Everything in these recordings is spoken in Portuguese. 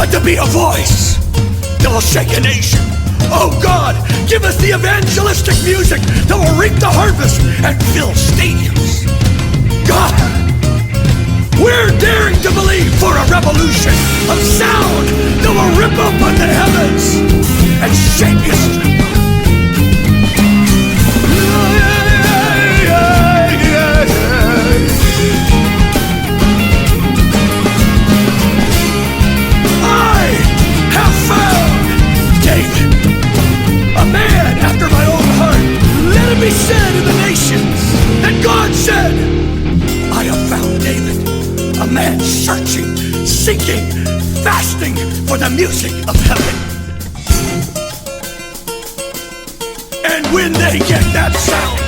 but to be a voice that will shake a nation. Oh God, give us the evangelistic music that will reap the harvest and fill stadiums. God, we're daring to believe for a revolution of sound that will rip open the heavens and shape history. I have found David, a man after my own heart. Let it be said in the nations that God said, I have found David, a man searching, seeking, fasting for the music of heaven. And when they get that sound,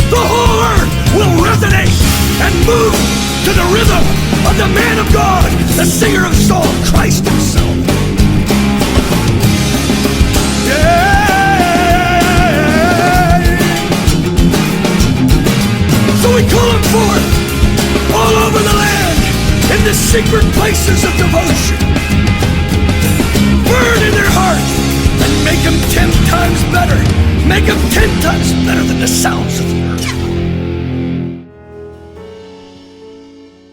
the whole earth will resonate and move to the rhythm of the man of God, the singer of song, Christ himself. So we call him forth all over the land in the secret places of devotion. Burn in their heart and make them 10 times better. Make them 10 times better than the sounds of the earth.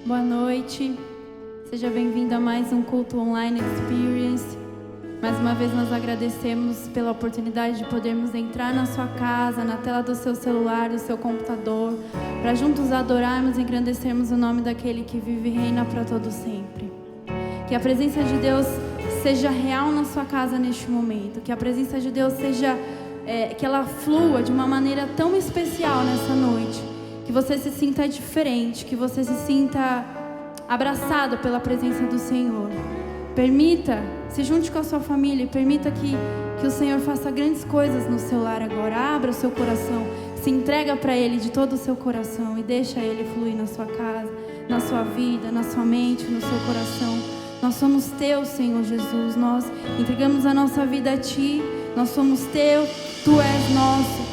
Boa noite. Seja bem-vindo a mais um culto online experience. Mais uma vez nós agradecemos pela oportunidade de podermos entrar na sua casa, na tela do seu celular, do seu computador, para juntos adorarmos e engrandecermos o nome daquele que vive e reina para todo sempre. Que a presença de Deus seja real na sua casa neste momento. Que a presença de Deus seja, que ela flua de uma maneira tão especial nessa noite. Que você se sinta diferente, que você se sinta abraçado pela presença do Senhor. Permita, se junte com a sua família e permita que o Senhor faça grandes coisas no seu lar agora. Abra o seu coração, se entrega para Ele de todo o seu coração e deixa Ele fluir na sua casa, na sua vida, na sua mente, no seu coração. Nós somos Teus, Senhor Jesus. Nós entregamos a nossa vida a Ti. Nós somos Teu, Tu és nosso.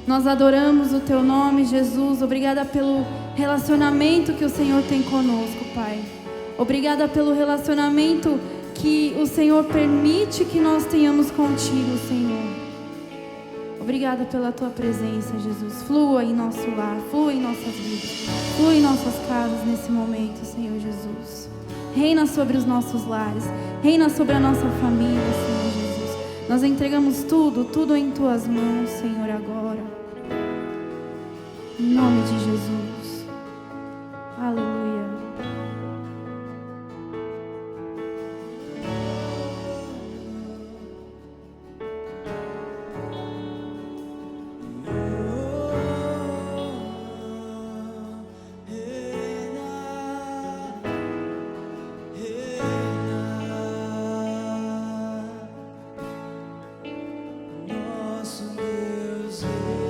Nós adoramos o Teu nome, Jesus. Obrigada pelo relacionamento que o Senhor tem conosco, Pai. Obrigada pelo relacionamento que o Senhor permite que nós tenhamos contigo, Senhor. Obrigada pela Tua presença, Jesus. Flua em nosso lar, flua em nossas vidas, flua em nossas casas nesse momento, Senhor Jesus. Reina sobre os nossos lares, reina sobre a nossa família, Senhor Jesus. Nós entregamos tudo em Tuas mãos, Senhor, agora. Em nome de Jesus. Aleluia. Deus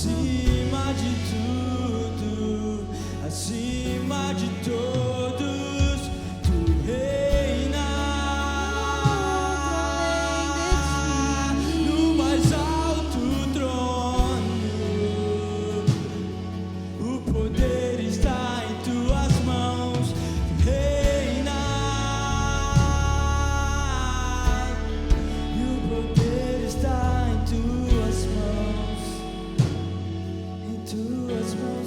acima de tudo, acima de todos, tu reinas no mais alto trono. O poder está em tuas mãos, tu reinas, e o poder está em tuas mãos,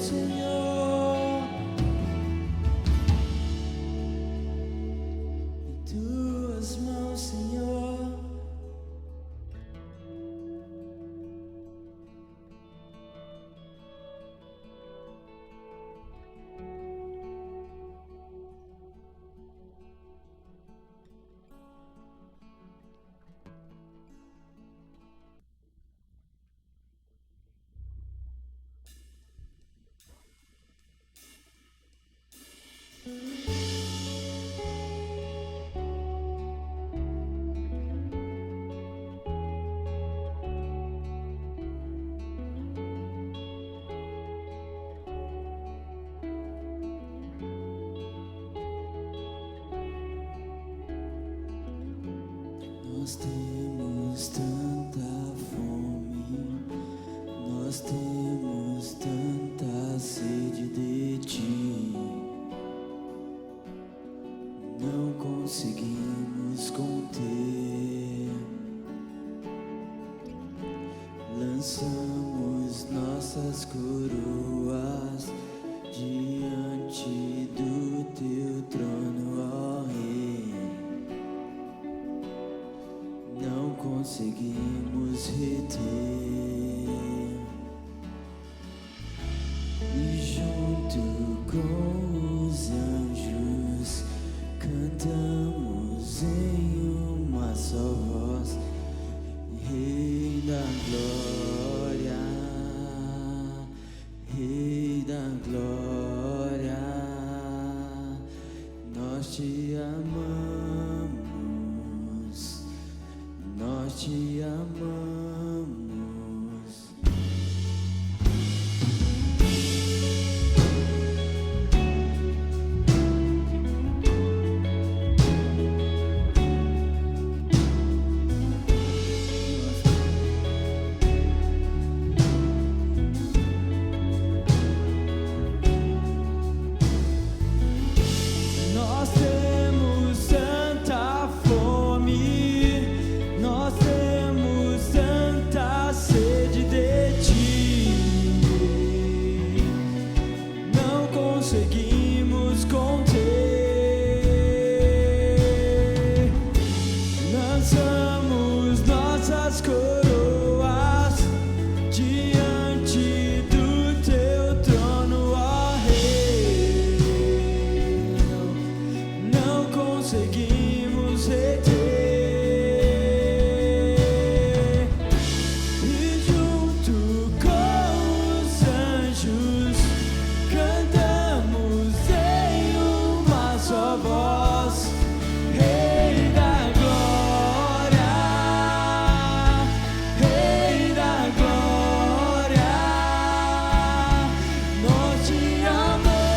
Senhor, em tuas mãos, Senhor. Nós temos tanta fome, nós temos tanta sede de ti, não conseguimos conter. Lançamos nossas coroas diante do teu trono, ó Rei. Não conseguimos reter, e junto com os anjos cantamos em uma só voz: Rei da glória, Rei da glória, nós te amamos, nós te amamos. Nós temos tanta fome, nós temos tanta sede de ti, não conseguimos conter. Lançamos nossas coroas diante do teu trono, ó Rei. Não conseguimos reter, e junto com os anjos cantamos em uma só voz: Rei da glória, Rei da glória, nós te amamos,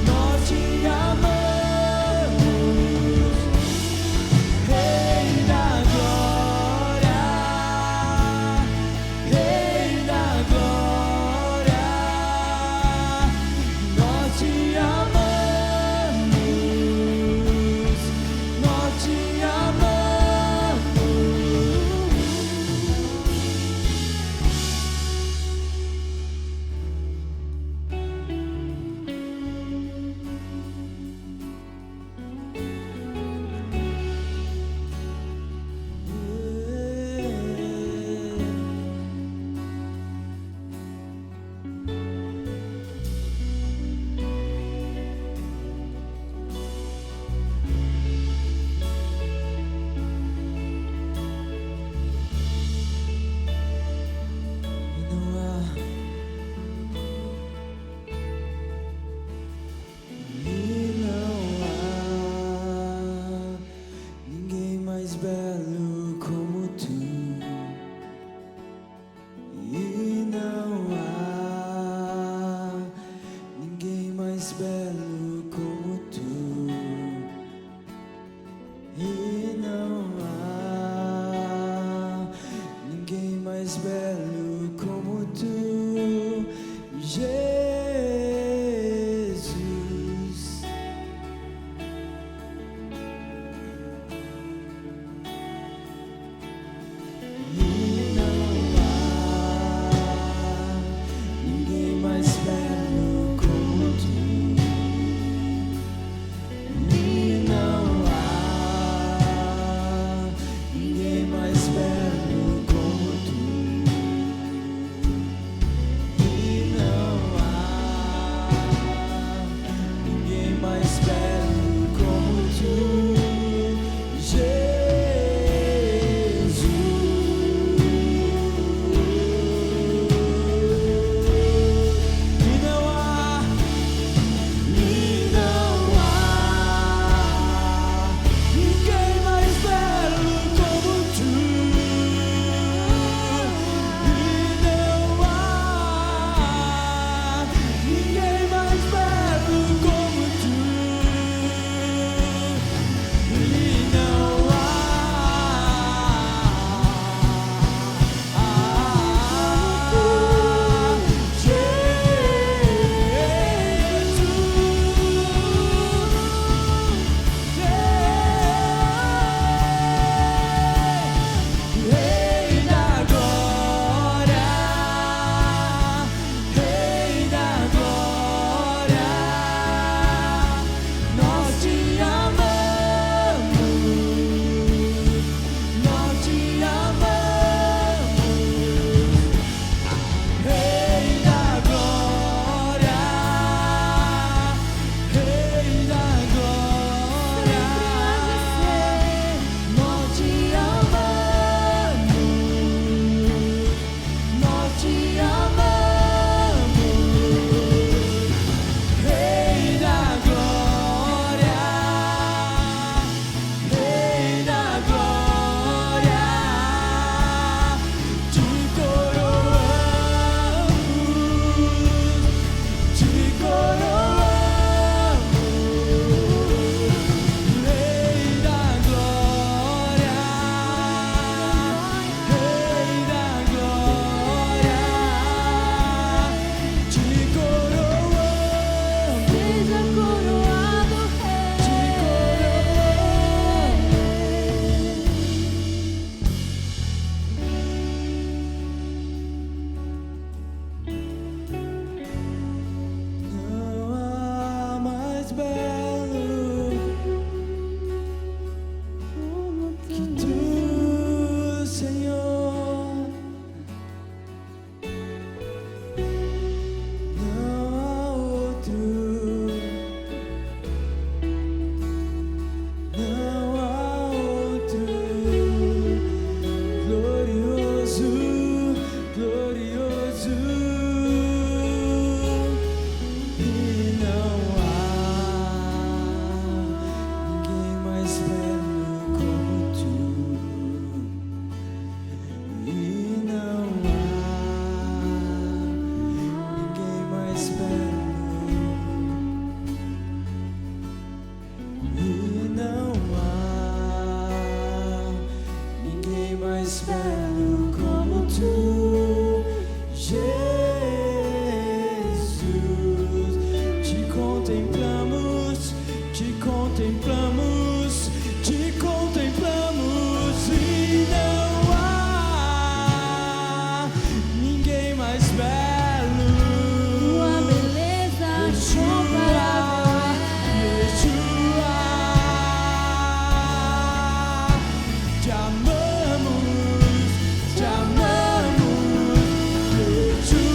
nós te amamos, Rei da glória, Rei da glória, nós te amamos, nós te amamos. E não há ninguém mais belo como tu. mais belo como tu, Jesus. E não há ninguém mais belo como tu. E não há ninguém mais belo como tu. E não há ninguém mais belo como tu, Jesus. E não há ninguém mais belo como tu. E não há ninguém mais belo como tu. E não há Rei da glória, Rei da glória, nós te amamos, nós te amamos. Rei da glória, Rei da glória, nós te amamos, nós te amamos. Rei da glória, Rei da glória, te coroamos, te coroamos. Rei da glória, Rei da glória, te coroamos, Seja coroado, te Não há mais belo que tu, Senhor. Não há outro. Não há outro. Glorioso, glorioso. E não há ninguém mais belo como tu. E não há ninguém mais belo. E não há ninguém mais belo como tu, Jesus. Te contemplamos, te contemplamos, te contemplamos. E não há ninguém mais belo. tua beleza incomparável é. Yeshua, te amamos, te amamos. Yeshua.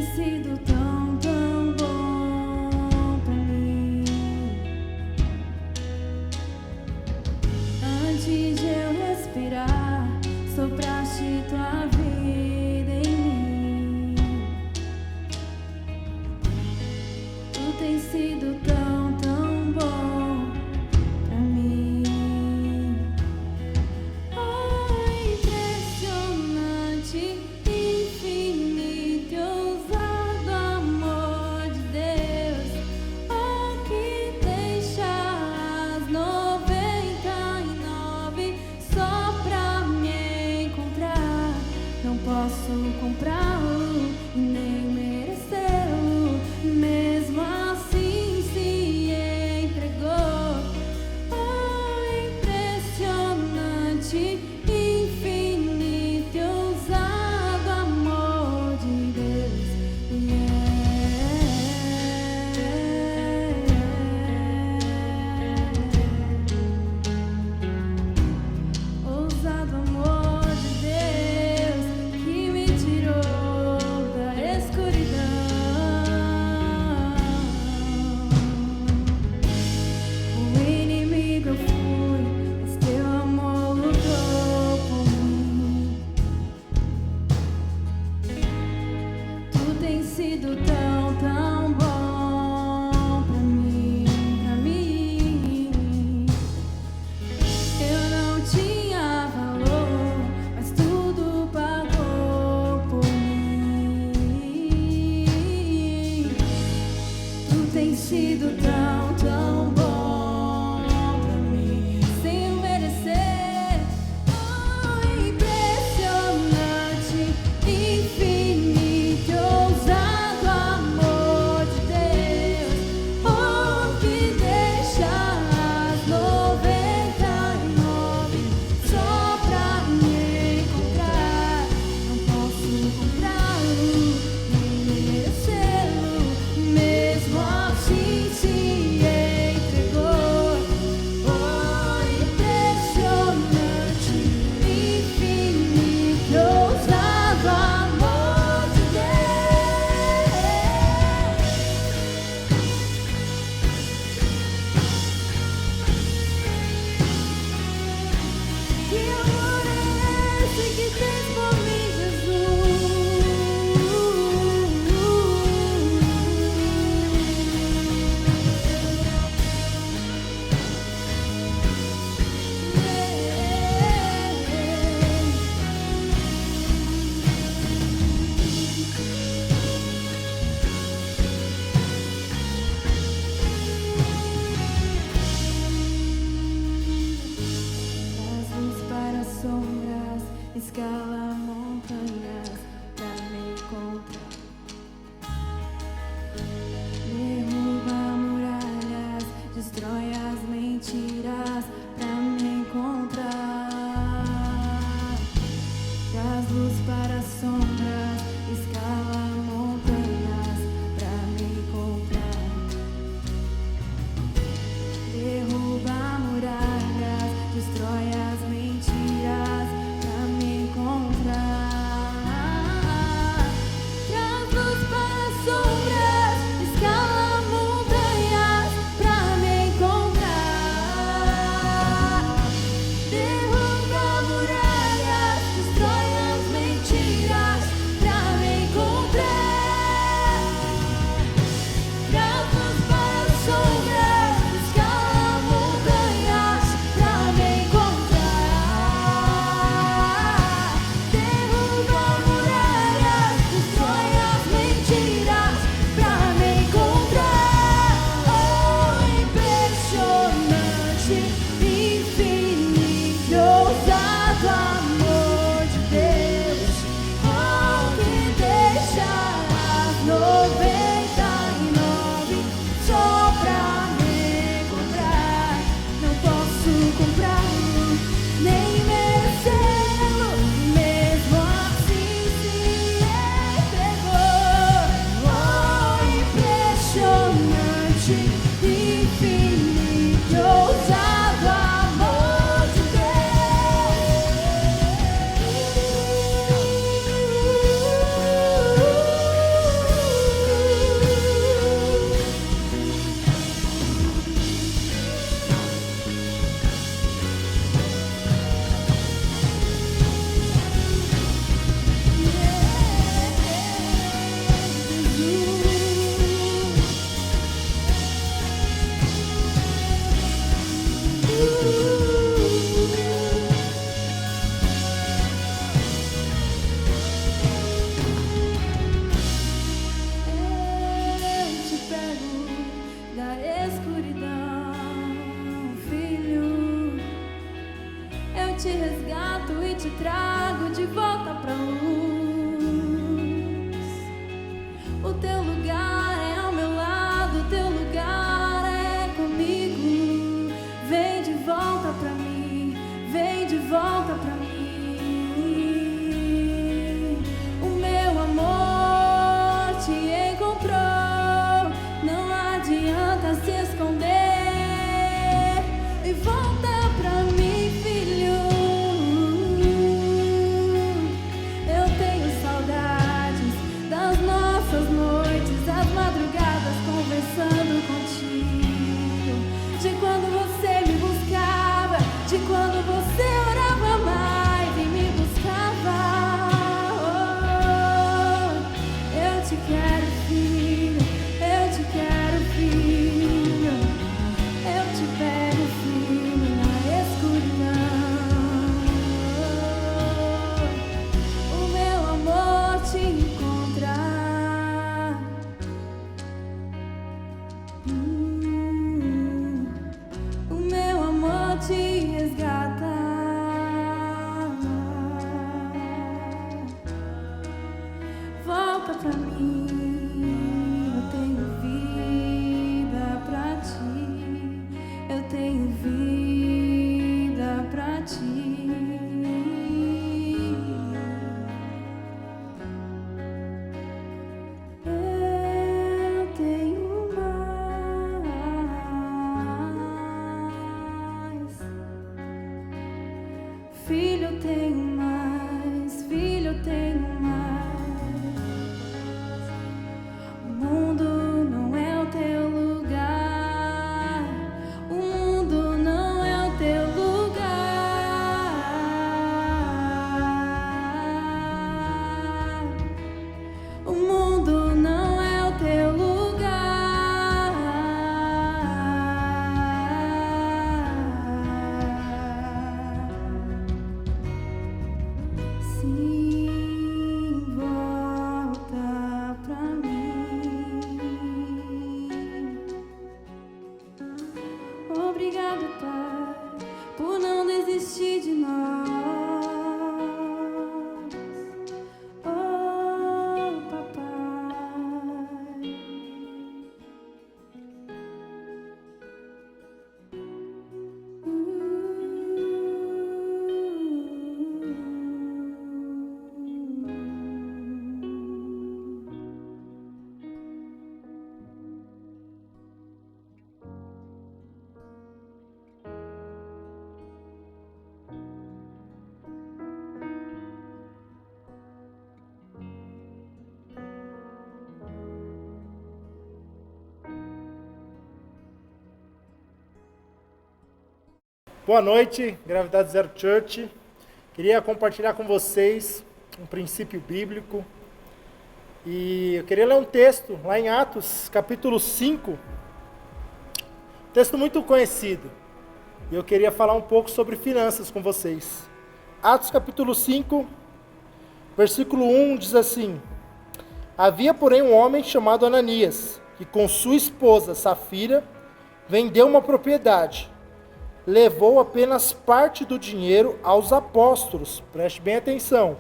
tem sido tão, tão bom pra mim. Antes de eu respirar, sopraste tua vida em mim. Tu tens sido tão, tão bom pra mim. Oh, impressionante, infinito e ousado amor de Deus. Oh, que deixa as 99 só pra me encontrar. Não posso comprá-lo e nem merecê-lo, mesmo assim se entregou. Oh, impressionante, infinito e ousado amor de Deus. Ousado amor de Deus que me tirou da escuridão. O inimigo eu fui, mas teu amor lutou por mim. Tu tens sido tão, tão bom pra mim, pra mim. Eu não tinha valor, mas tudo pagou por mim. Tu tens sido tão, tão bom pra mim, sem eu merecer. Oh, impressionante, infinito, ousado volta pra mim. Eu tenho vida pra ti. Eu tenho vida pra ti. Eu tenho mais. Filho, eu tenho mais. Filho, eu tenho mais. O mundo não é o teu lugar. O mundo não é o teu lugar. O mundo não é o teu lugar. Sim, volta pra mim. Obrigado, Pai, por não desistir de nós. Oh, Papai. Boa noite, Gravidade Zero Church. Queria compartilhar com vocês um princípio bíblico. E eu queria ler um texto lá em Atos, capítulo 5. Texto muito conhecido. E eu queria falar um pouco sobre finanças com vocês. Atos, capítulo 5, versículo 1 diz assim: Havia, porém, um homem chamado Ananias, que com sua esposa Safira vendeu uma propriedade. Levou apenas parte do dinheiro aos apóstolos. Preste bem atenção.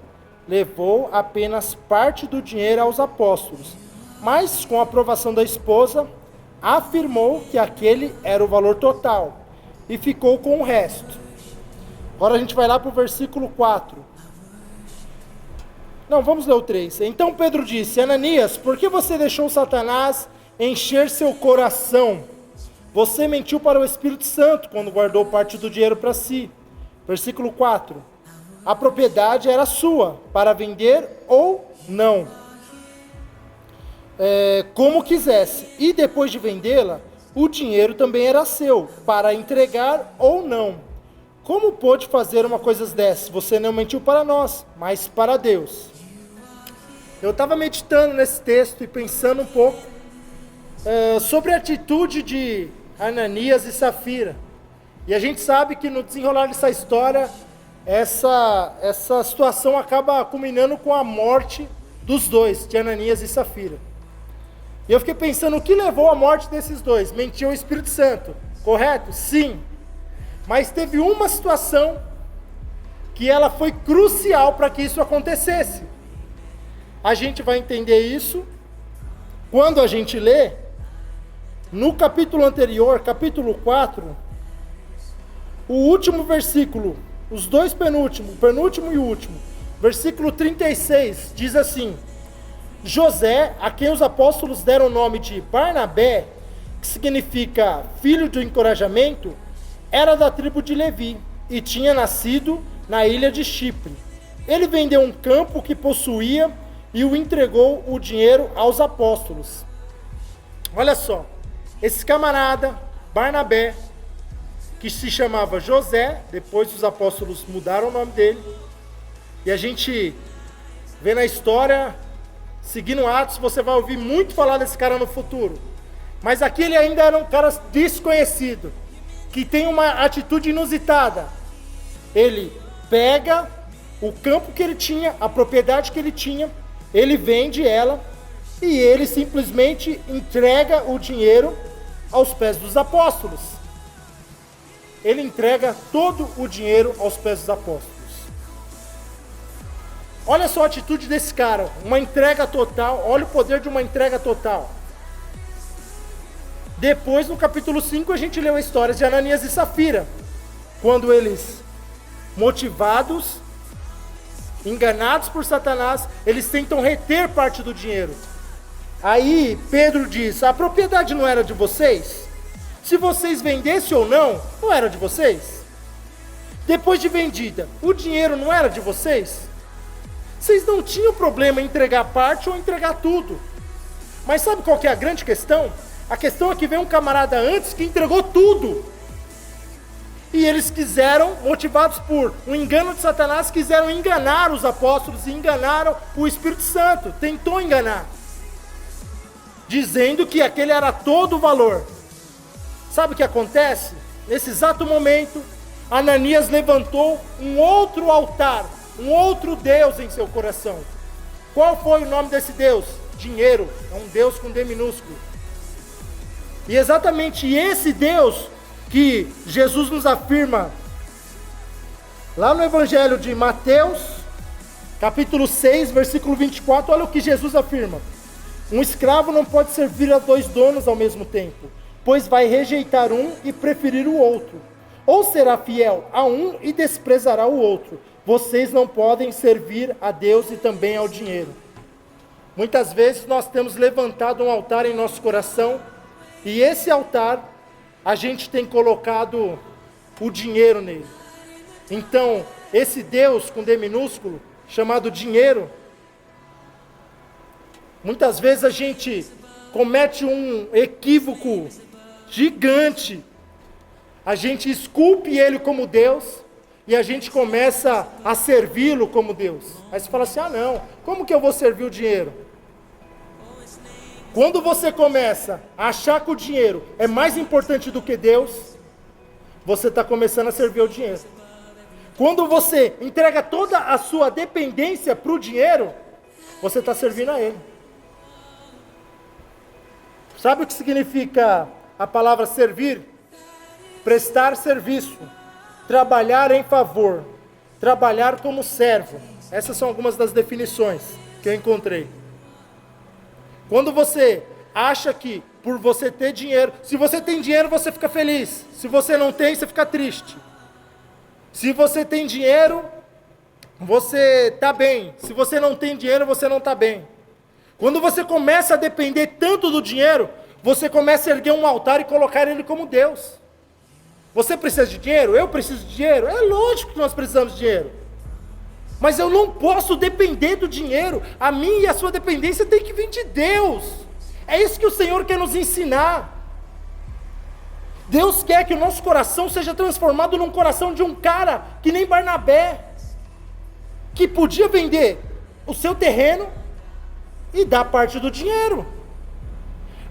Levou apenas parte do dinheiro aos apóstolos. Mas, com a aprovação da esposa, afirmou que aquele era o valor total. E ficou com o resto. Agora a gente vai lá para o versículo 4. Não, vamos ler o 3. Então Pedro disse: Ananias, por que você deixou Satanás encher seu coração? Você mentiu para o Espírito Santo quando guardou parte do dinheiro para si. Versículo 4. A propriedade era sua, para vender ou não. Como quisesse. E depois de vendê-la, o dinheiro também era seu, para entregar ou não. Como pôde fazer uma coisa dessas? Você não mentiu para nós, mas para Deus. Eu estava meditando nesse texto e pensando um pouco sobre a atitude de Ananias e Safira. E a gente sabe que no desenrolar dessa história, essa situação acaba culminando com a morte dos dois, de Ananias e Safira. E eu fiquei pensando, o que levou à morte desses dois? Mentiu o Espírito Santo, correto? Sim. Mas teve uma situação que ela foi crucial para que isso acontecesse. A gente vai entender isso quando a gente lê no capítulo anterior, capítulo 4, o último versículo, os dois penúltimos, o penúltimo e o último, versículo 36, diz assim: José, a quem os apóstolos deram o nome de Barnabé, que significa filho do encorajamento, era da tribo de Levi e tinha nascido na ilha de Chipre. Ele vendeu um campo que possuía e o entregou o dinheiro aos apóstolos. Olha só, esse camarada, Barnabé, que se chamava José, depois os apóstolos mudaram o nome dele, e a gente vê na história, seguindo Atos, você vai ouvir muito falar desse cara no futuro. Mas aqui ele ainda era um cara desconhecido, que tem uma atitude inusitada. Ele pega o campo que ele tinha, a propriedade que ele tinha, ele vende ela, e ele simplesmente entrega o dinheiro aos pés dos apóstolos. Ele entrega todo o dinheiro aos pés dos apóstolos. Olha só a atitude desse cara, uma entrega total, olha o poder de uma entrega total. Depois, no capítulo 5, a gente leu a história de Ananias e Safira, quando eles, motivados, enganados por Satanás, eles tentam reter parte do dinheiro. Aí Pedro diz: a propriedade não era de vocês? Se vocês vendessem ou não, não era de vocês? Depois de vendida, o dinheiro não era de vocês? Vocês não tinham problema em entregar parte ou entregar tudo. Mas sabe qual que é a grande questão? A questão é que veio um camarada antes que entregou tudo. E eles quiseram, motivados por um engano de Satanás, quiseram enganar os apóstolos e enganaram o Espírito Santo. Tentou enganar, dizendo que aquele era todo o valor. Sabe o que acontece? Nesse exato momento, Ananias levantou um outro altar, um outro Deus em seu coração. Qual foi o nome desse Deus? Dinheiro. É um Deus com D minúsculo. E exatamente esse Deus que Jesus nos afirma lá no Evangelho de Mateus, capítulo 6, versículo 24, olha o que Jesus afirma: um escravo não pode servir a 2 donos ao mesmo tempo, pois vai rejeitar um e preferir o outro, ou será fiel a um e desprezará o outro. Vocês não podem servir a Deus e também ao dinheiro. Muitas vezes nós temos levantado um altar em nosso coração, e esse altar a gente tem colocado o dinheiro nele. Então, esse Deus com D minúsculo, chamado dinheiro, muitas vezes a gente comete um equívoco gigante. A gente esculpe ele como Deus e a gente começa a servi-lo como Deus. Aí você fala assim: ah não, como que eu vou servir o dinheiro? Quando você começa a achar que o dinheiro é mais importante do que Deus, você está começando a servir o dinheiro. Quando você entrega toda a sua dependência para o dinheiro, você está servindo a ele. Sabe o que significa a palavra servir? Prestar serviço, trabalhar em favor, trabalhar como servo. Essas são algumas das definições que eu encontrei. Quando você acha que por você ter dinheiro, se você tem dinheiro você fica feliz, se você não tem você fica triste. Se você tem dinheiro, você está bem, se você não tem dinheiro você não está bem. Quando você começa a depender tanto do dinheiro, você começa a erguer um altar e colocar ele como Deus. Você precisa de dinheiro? Eu preciso de dinheiro? É lógico que nós precisamos de dinheiro. Mas eu não posso depender do dinheiro. A minha e a sua dependência tem que vir de Deus. É isso que o Senhor quer nos ensinar. Deus quer que o nosso coração seja transformado num coração de um cara que nem Barnabé, que podia vender o seu terreno e dar parte do dinheiro.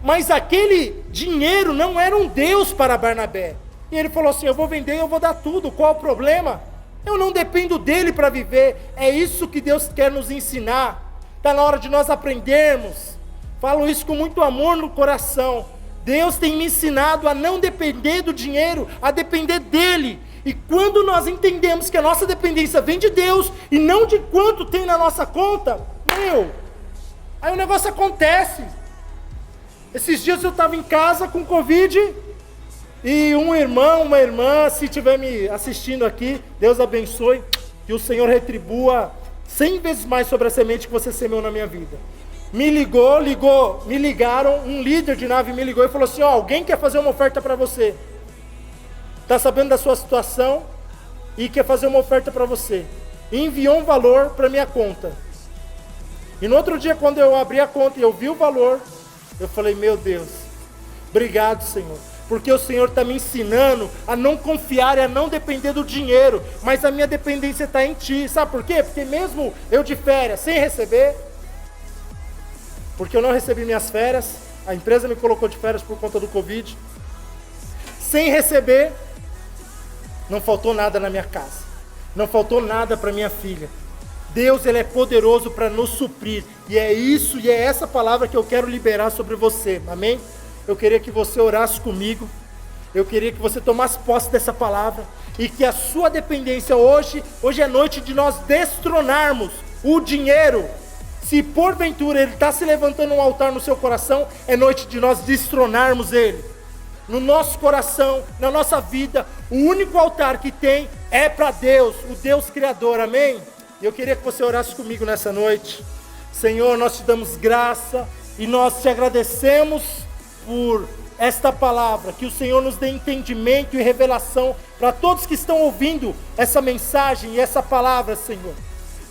Mas aquele dinheiro não era um Deus para Barnabé. E ele falou assim: eu vou vender e eu vou dar tudo, qual o problema? Eu não dependo dele para viver. É isso que Deus quer nos ensinar. Está na hora de nós aprendermos. Falo isso com muito amor no coração. Deus tem me ensinado a não depender do dinheiro, a depender dele. E quando nós entendemos que a nossa dependência vem de Deus e não de quanto tem na nossa conta, aí o negócio acontece. Esses dias eu estava em casa com Covid e um irmão, uma irmã, se estiver me assistindo aqui, Deus abençoe, que o Senhor retribua 100 vezes mais sobre a semente que você semeou na minha vida. Me ligaram, um líder de nave me ligou e falou assim: alguém quer fazer uma oferta para você. Está sabendo da sua situação e quer fazer uma oferta para você. E enviou um valor para minha conta. E no outro dia, quando eu abri a conta e eu vi o valor, eu falei: meu Deus, obrigado, Senhor. Porque o Senhor está me ensinando a não confiar e a não depender do dinheiro, mas a minha dependência está em Ti. Sabe por quê? Porque mesmo eu de férias, sem receber, porque eu não recebi minhas férias, a empresa me colocou de férias por conta do Covid, sem receber, não faltou nada na minha casa, não faltou nada para minha filha. Deus, Ele é poderoso para nos suprir, e é isso, e é essa palavra que eu quero liberar sobre você, amém? Eu queria que você orasse comigo, eu queria que você tomasse posse dessa palavra, e que a sua dependência hoje é noite de nós destronarmos O dinheiro, se porventura ele está se levantando um altar no seu coração, é noite de nós destronarmos ele. No nosso coração, na nossa vida, o único altar que tem é para Deus, o Deus Criador, amém? E eu queria que você orasse comigo nessa noite. Senhor, nós te damos graça e nós te agradecemos por esta palavra, que o Senhor nos dê entendimento e revelação para todos que estão ouvindo essa mensagem e essa palavra, Senhor.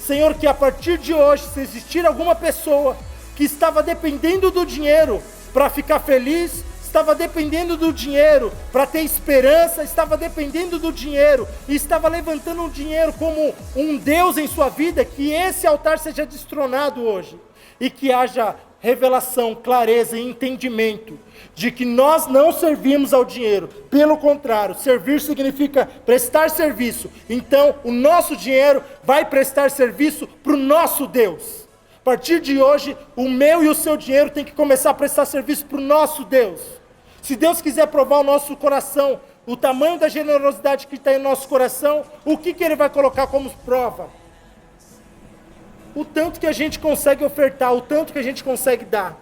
Senhor, que a partir de hoje, se existir alguma pessoa que estava dependendo do dinheiro para ficar feliz, estava dependendo do dinheiro para ter esperança, estava dependendo do dinheiro e estava levantando o dinheiro como um Deus em sua vida, que esse altar seja destronado hoje e que haja revelação, clareza e entendimento de que nós não servimos ao dinheiro. Pelo contrário, servir significa prestar serviço. Então, o nosso dinheiro vai prestar serviço para o nosso Deus. A partir de hoje, o meu e o seu dinheiro tem que começar a prestar serviço para o nosso Deus. Se Deus quiser provar o nosso coração, o tamanho da generosidade que está em nosso coração, o que Ele vai colocar como prova? O tanto que a gente consegue ofertar, o tanto que a gente consegue dar.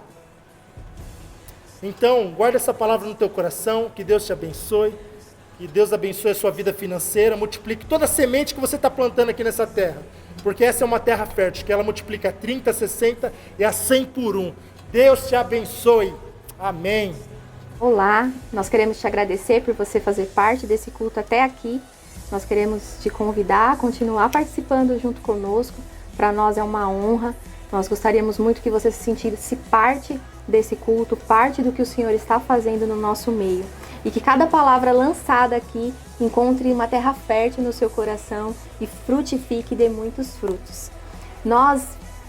Então, guarda essa palavra no teu coração, que Deus te abençoe, que Deus abençoe a sua vida financeira, multiplique toda a semente que você está plantando aqui nessa terra, porque essa é uma terra fértil, que ela multiplica 30, 60 e a 100 por 1. Deus te abençoe. Amém. Olá, nós queremos te agradecer por você fazer parte desse culto até aqui. Nós queremos te convidar a continuar participando junto conosco. Para nós é uma honra. Nós gostaríamos muito que você se sentisse parte desse culto, parte do que o Senhor está fazendo no nosso meio. E que cada palavra lançada aqui encontre uma terra fértil no seu coração e frutifique e dê muitos frutos. Nós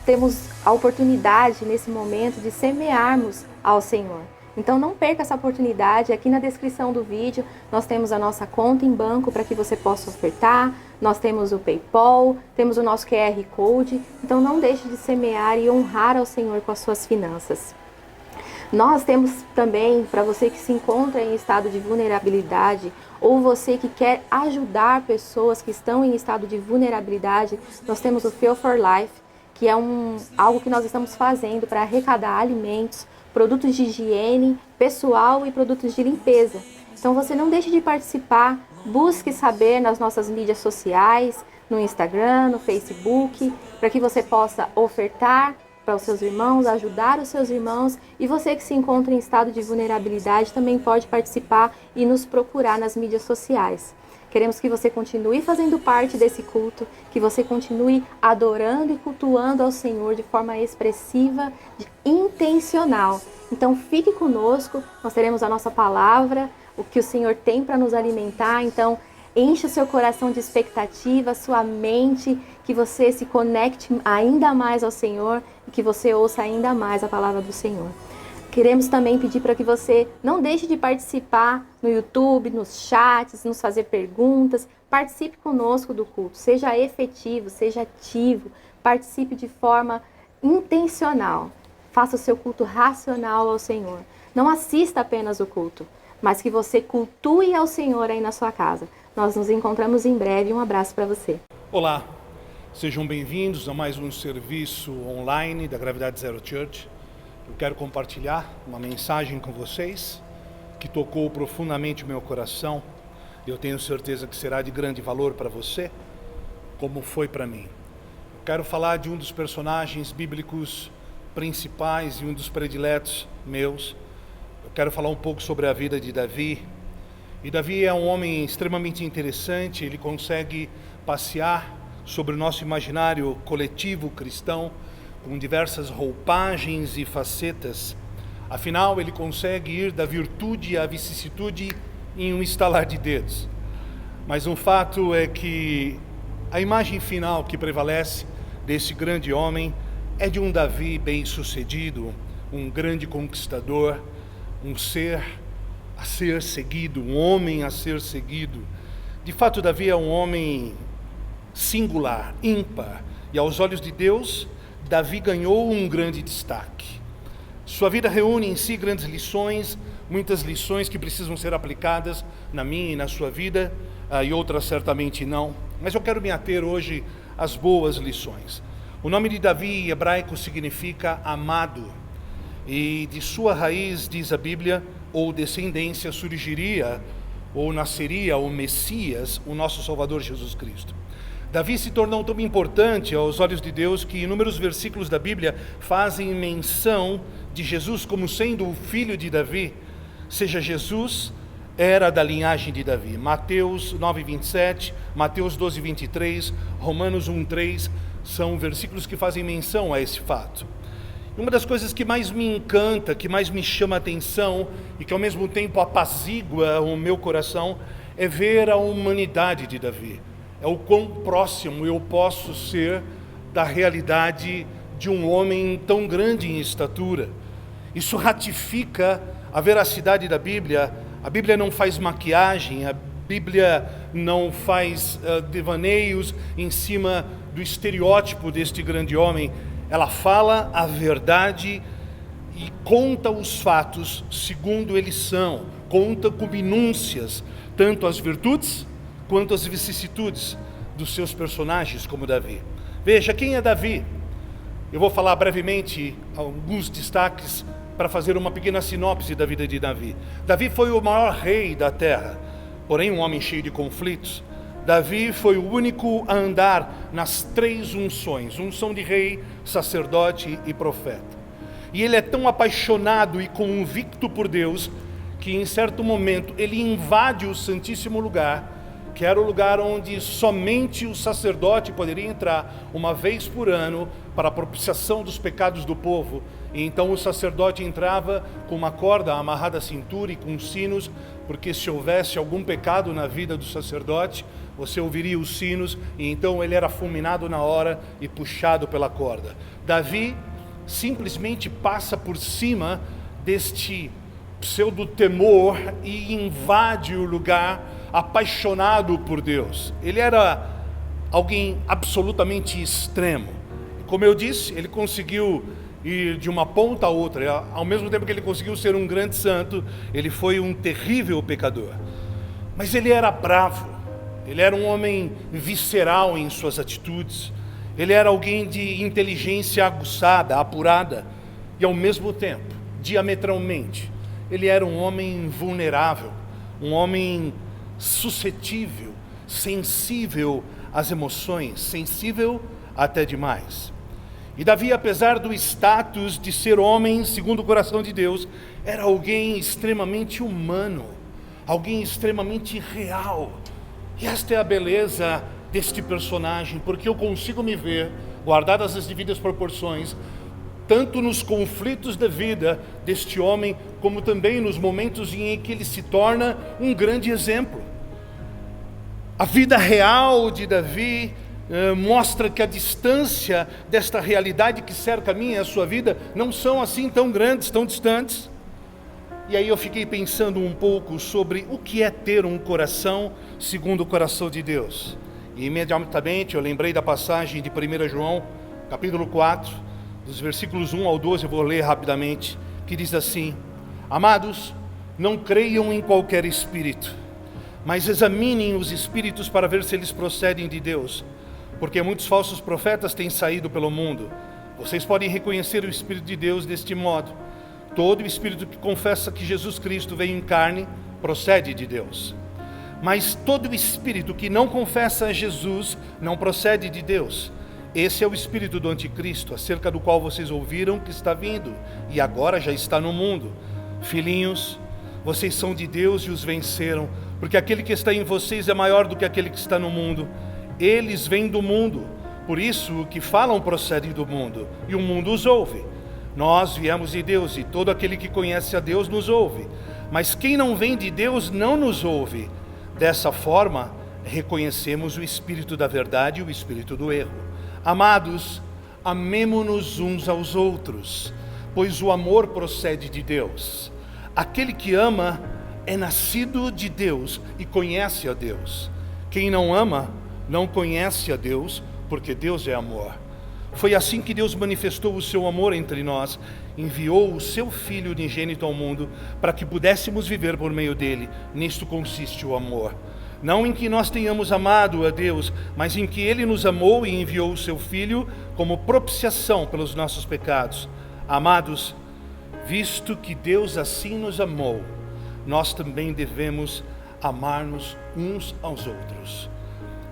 temos a oportunidade nesse momento de semearmos ao Senhor. Então não perca essa oportunidade. Aqui na descrição do vídeo nós temos a nossa conta em banco para que você possa ofertar. Nós temos o PayPal, temos o nosso QR Code. Então não deixe de semear e honrar ao Senhor com as suas finanças. Nós temos também, para você que se encontra em estado de vulnerabilidade ou você que quer ajudar pessoas que estão em estado de vulnerabilidade, nós temos o Fuel for Life, que é algo que nós estamos fazendo para arrecadar alimentos, produtos de higiene pessoal e produtos de limpeza. Então você não deixe de participar, busque saber nas nossas mídias sociais, no Instagram, no Facebook, para que você possa ofertar para os seus irmãos, ajudar os seus irmãos. E você que se encontra em estado de vulnerabilidade também pode participar e nos procurar nas mídias sociais. Queremos que você continue fazendo parte desse culto, que você continue adorando e cultuando ao Senhor de forma expressiva, intencional. Então fique conosco, nós teremos a nossa palavra, o que o Senhor tem para nos alimentar. Então enche o seu coração de expectativa, sua mente, que você se conecte ainda mais ao Senhor e que você ouça ainda mais a palavra do Senhor. Queremos também pedir para que você não deixe de participar no YouTube, nos chats, nos fazer perguntas. Participe conosco do culto, seja efetivo, seja ativo, participe de forma intencional. Faça o seu culto racional ao Senhor. Não assista apenas o culto, mas que você cultue ao Senhor aí na sua casa. Nós nos encontramos em breve. Um abraço para você. Olá, sejam bem-vindos a mais um serviço online da Gravidade Zero Church. Eu quero compartilhar uma mensagem com vocês que tocou profundamente o meu coração. Eu tenho certeza que será de grande valor para você, como foi para mim. Eu quero falar de um dos personagens bíblicos principais e um dos prediletos meus. Eu quero falar um pouco sobre a vida de Davi. E Davi é um homem extremamente interessante. Ele consegue passear sobre o nosso imaginário coletivo cristão com diversas roupagens e facetas. Afinal, ele consegue ir da virtude à vicissitude em um estalar de dedos. Mas um fato é que a imagem final que prevalece desse grande homem é de um Davi bem-sucedido, um grande conquistador, um ser a ser seguido, um homem a ser seguido. De fato, Davi é um homem singular, ímpar, e aos olhos de Deus, Davi ganhou um grande destaque. Sua vida reúne em si grandes lições, muitas lições que precisam ser aplicadas na minha e na sua vida, e outras certamente não. Mas eu quero me ater hoje às boas lições. O nome de Davi em hebraico significa amado, e de sua raiz, diz a Bíblia, ou descendência, surgiria ou nasceria o Messias, o nosso Salvador Jesus Cristo. Davi se tornou tão importante aos olhos de Deus que inúmeros versículos da Bíblia fazem menção de Jesus como sendo o filho de Davi, seja Jesus era da linhagem de Davi. Mateus 9:27, Mateus 12:23, Romanos 1:3 são versículos que fazem menção a esse fato. Uma das coisas que mais me encanta, que mais me chama a atenção e que ao mesmo tempo apazigua o meu coração é ver a humanidade de Davi. É o quão próximo eu posso ser da realidade de um homem tão grande em estatura. Isso ratifica a veracidade da Bíblia. A Bíblia não faz maquiagem, a Bíblia não faz devaneios em cima do estereótipo deste grande homem. Ela fala a verdade e conta os fatos segundo eles são, conta com minúcias, tanto as virtudes quanto as vicissitudes dos seus personagens como Davi. Veja, quem é Davi? Eu vou falar brevemente alguns destaques para fazer uma pequena sinopse da vida de Davi. Davi foi o maior rei da terra, porém um homem cheio de conflitos. Davi foi o único a andar nas 3 unções, unção de rei, sacerdote e profeta. E ele é tão apaixonado e convicto por Deus, que em certo momento ele invade o Santíssimo Lugar, que era o lugar onde somente o sacerdote poderia entrar uma vez por ano para a propiciação dos pecados do povo. E então o sacerdote entrava com uma corda amarrada à cintura e com sinos, porque se houvesse algum pecado na vida do sacerdote, você ouviria os sinos, e então ele era fulminado na hora e puxado pela corda. Davi simplesmente passa por cima deste pseudo-temor e invade o lugar apaixonado por Deus. Ele era alguém absolutamente extremo. Como eu disse, ele conseguiu ir de uma ponta a outra. Ao mesmo tempo que ele conseguiu ser um grande santo, ele foi um terrível pecador. Mas ele era bravo. Ele era um homem visceral em suas atitudes. Ele era alguém de inteligência aguçada, apurada. E ao mesmo tempo, diametralmente, ele era um homem vulnerável, um homem suscetível, sensível às emoções, sensível até demais. E Davi, apesar do status de ser homem segundo o coração de Deus, era alguém extremamente humano, alguém extremamente real. E esta é a beleza deste personagem, porque eu consigo me ver, guardadas as devidas proporções, tanto nos conflitos da vida deste homem, como também nos momentos em que ele se torna um grande exemplo. A vida real de Davi mostra que a distância desta realidade que cerca a minha e a sua vida não são assim tão grandes, tão distantes. E aí eu fiquei pensando um pouco sobre o que é ter um coração segundo o coração de Deus. E imediatamente eu lembrei da passagem de 1 João, capítulo 4, dos versículos 1 ao 12, eu vou ler rapidamente, que diz assim: Amados, não creiam em qualquer espírito, mas examinem os espíritos para ver se eles procedem de Deus, porque muitos falsos profetas têm saído pelo mundo. Vocês podem reconhecer o Espírito de Deus deste modo: todo espírito que confessa que Jesus Cristo veio em carne procede de Deus. Mas todo espírito que não confessa a Jesus não procede de Deus. Esse é o espírito do anticristo, acerca do qual vocês ouviram que está vindo, e agora já está no mundo. Filhinhos, vocês são de Deus e os venceram, porque aquele que está em vocês é maior do que aquele que está no mundo. Eles vêm do mundo, por isso o que falam procede do mundo, e o mundo os ouve. Nós viemos de Deus, e todo aquele que conhece a Deus nos ouve. Mas quem não vem de Deus não nos ouve. Dessa forma, reconhecemos o espírito da verdade e o espírito do erro. Amados, amemo-nos uns aos outros, pois o amor procede de Deus. Aquele que ama é nascido de Deus e conhece a Deus. Quem não ama não conhece a Deus, porque Deus é amor. Foi assim que Deus manifestou o seu amor entre nós, enviou o seu Filho unigênito ao mundo, para que pudéssemos viver por meio dele. Nisto consiste o amor. não em que nós tenhamos amado a Deus, mas em que Ele nos amou e enviou o Seu Filho como propiciação pelos nossos pecados. Amados, visto que Deus assim nos amou, nós também devemos amar-nos uns aos outros.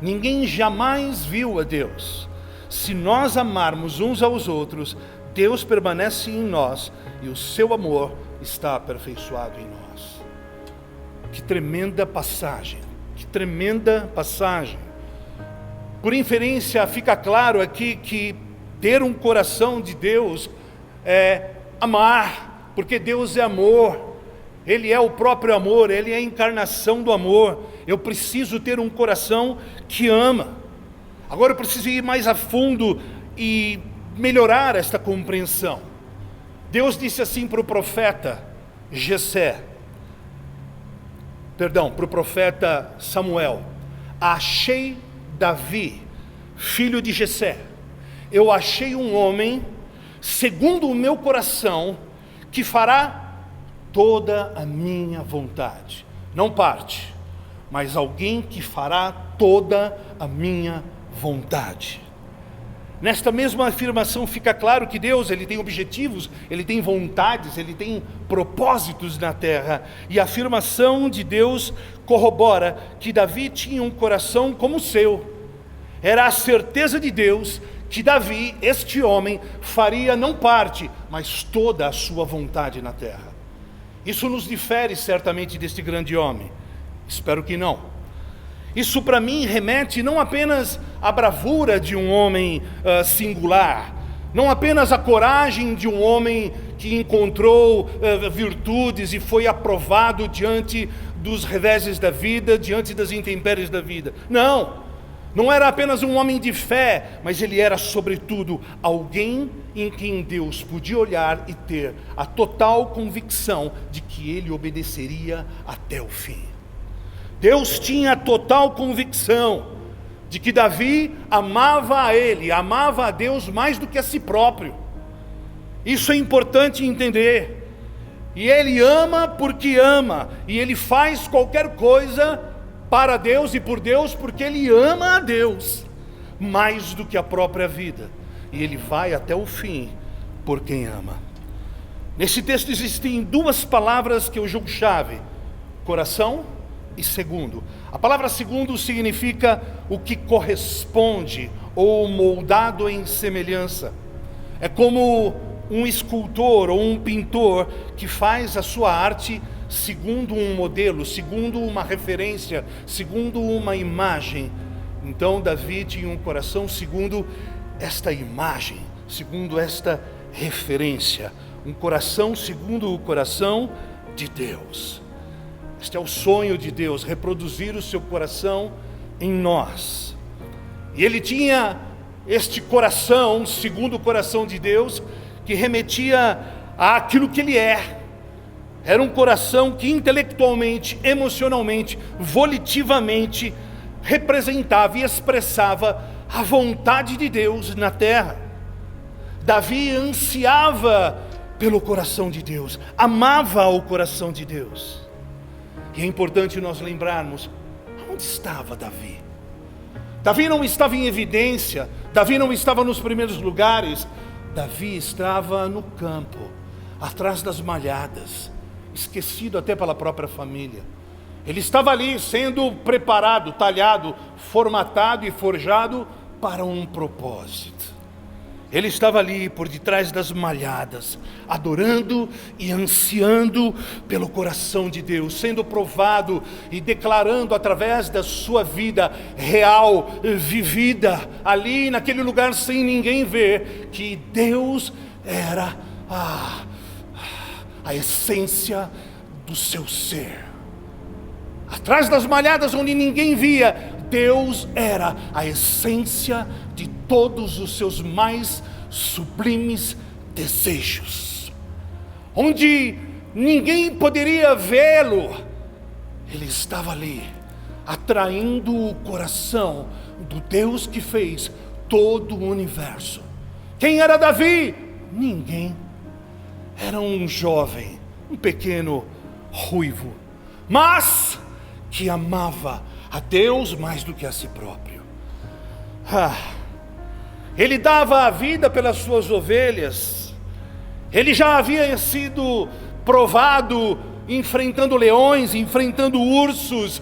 Ninguém jamais viu a Deus. Se nós amarmos uns aos outros, Deus permanece em nós e o seu amor está aperfeiçoado em nós. Que tremenda passagem, que tremenda passagem. Por inferência, fica claro aqui que ter um coração de Deus é amar, porque Deus é amor. Ele é o próprio amor, Ele é a encarnação do amor. Eu preciso ter um coração que ama. Agora eu preciso ir mais a fundo e melhorar esta compreensão. Deus disse assim para o profeta para o profeta Samuel: achei Davi, filho de Jessé. Eu achei um homem segundo o meu coração, que fará toda a minha vontade. Não parte, mas alguém que fará toda a minha vontade. Nesta mesma afirmação fica claro que Deus, Ele tem objetivos, Ele tem vontades, Ele tem propósitos na terra. E a afirmação de Deus corrobora que Davi tinha um coração como o seu. Era a certeza de Deus que Davi, este homem, faria não parte, mas toda a sua vontade na terra. Isso nos difere certamente deste grande homem. Espero que não. Isso para mim remete não apenas à bravura de um homem singular, não apenas à coragem de um homem que encontrou virtudes e foi aprovado diante dos reveses da vida, diante das intempéries da vida. Não era apenas um homem de fé, mas ele era sobretudo alguém em quem Deus podia olhar e ter a total convicção de que ele obedeceria até o fim. Deus tinha total convicção de que Davi amava a ele, amava a Deus mais do que a si próprio. Isso é importante entender. E ele ama porque ama, e ele faz qualquer coisa para Deus e por Deus, porque ele ama a Deus mais do que a própria vida. E ele vai até o fim por quem ama. Nesse texto existem duas palavras que eu julgo chave: coração e segundo. A palavra segundo significa o que corresponde ou moldado em semelhança. É como um escultor ou um pintor que faz a sua arte segundo um modelo, segundo uma referência, segundo uma imagem. Então Davi tinha um coração segundo esta imagem, segundo esta referência, um coração segundo o coração de Deus. Este é o sonho de Deus, reproduzir o seu coração em nós. E ele tinha este coração, segundo o coração de Deus, que remetia àquilo que ele é. Era um coração que intelectualmente, emocionalmente, volitivamente representava e expressava a vontade de Deus na terra. Davi ansiava pelo coração de Deus, amava o coração de Deus. E é importante nós lembrarmos, onde estava Davi? Davi não estava em evidência, Davi não estava nos primeiros lugares. Davi estava no campo, atrás das malhadas, esquecido até pela própria família. Ele estava ali sendo preparado, talhado, formatado e forjado para um propósito. Ele estava ali por detrás das malhadas, adorando e ansiando pelo coração de Deus, sendo provado e declarando através da sua vida real, vivida, ali naquele lugar sem ninguém ver, que Deus era a essência do seu ser. Atrás das malhadas onde ninguém via, Deus era a essência de todos os seus mais sublimes desejos. Onde ninguém poderia vê-lo, ele estava ali, atraindo o coração do Deus que fez todo o universo. Quem era Davi? Ninguém. Era um jovem, um pequeno ruivo, mas que amava a Deus mais do que a si próprio. Ele dava a vida pelas suas ovelhas. Ele já havia sido provado enfrentando leões, enfrentando ursos,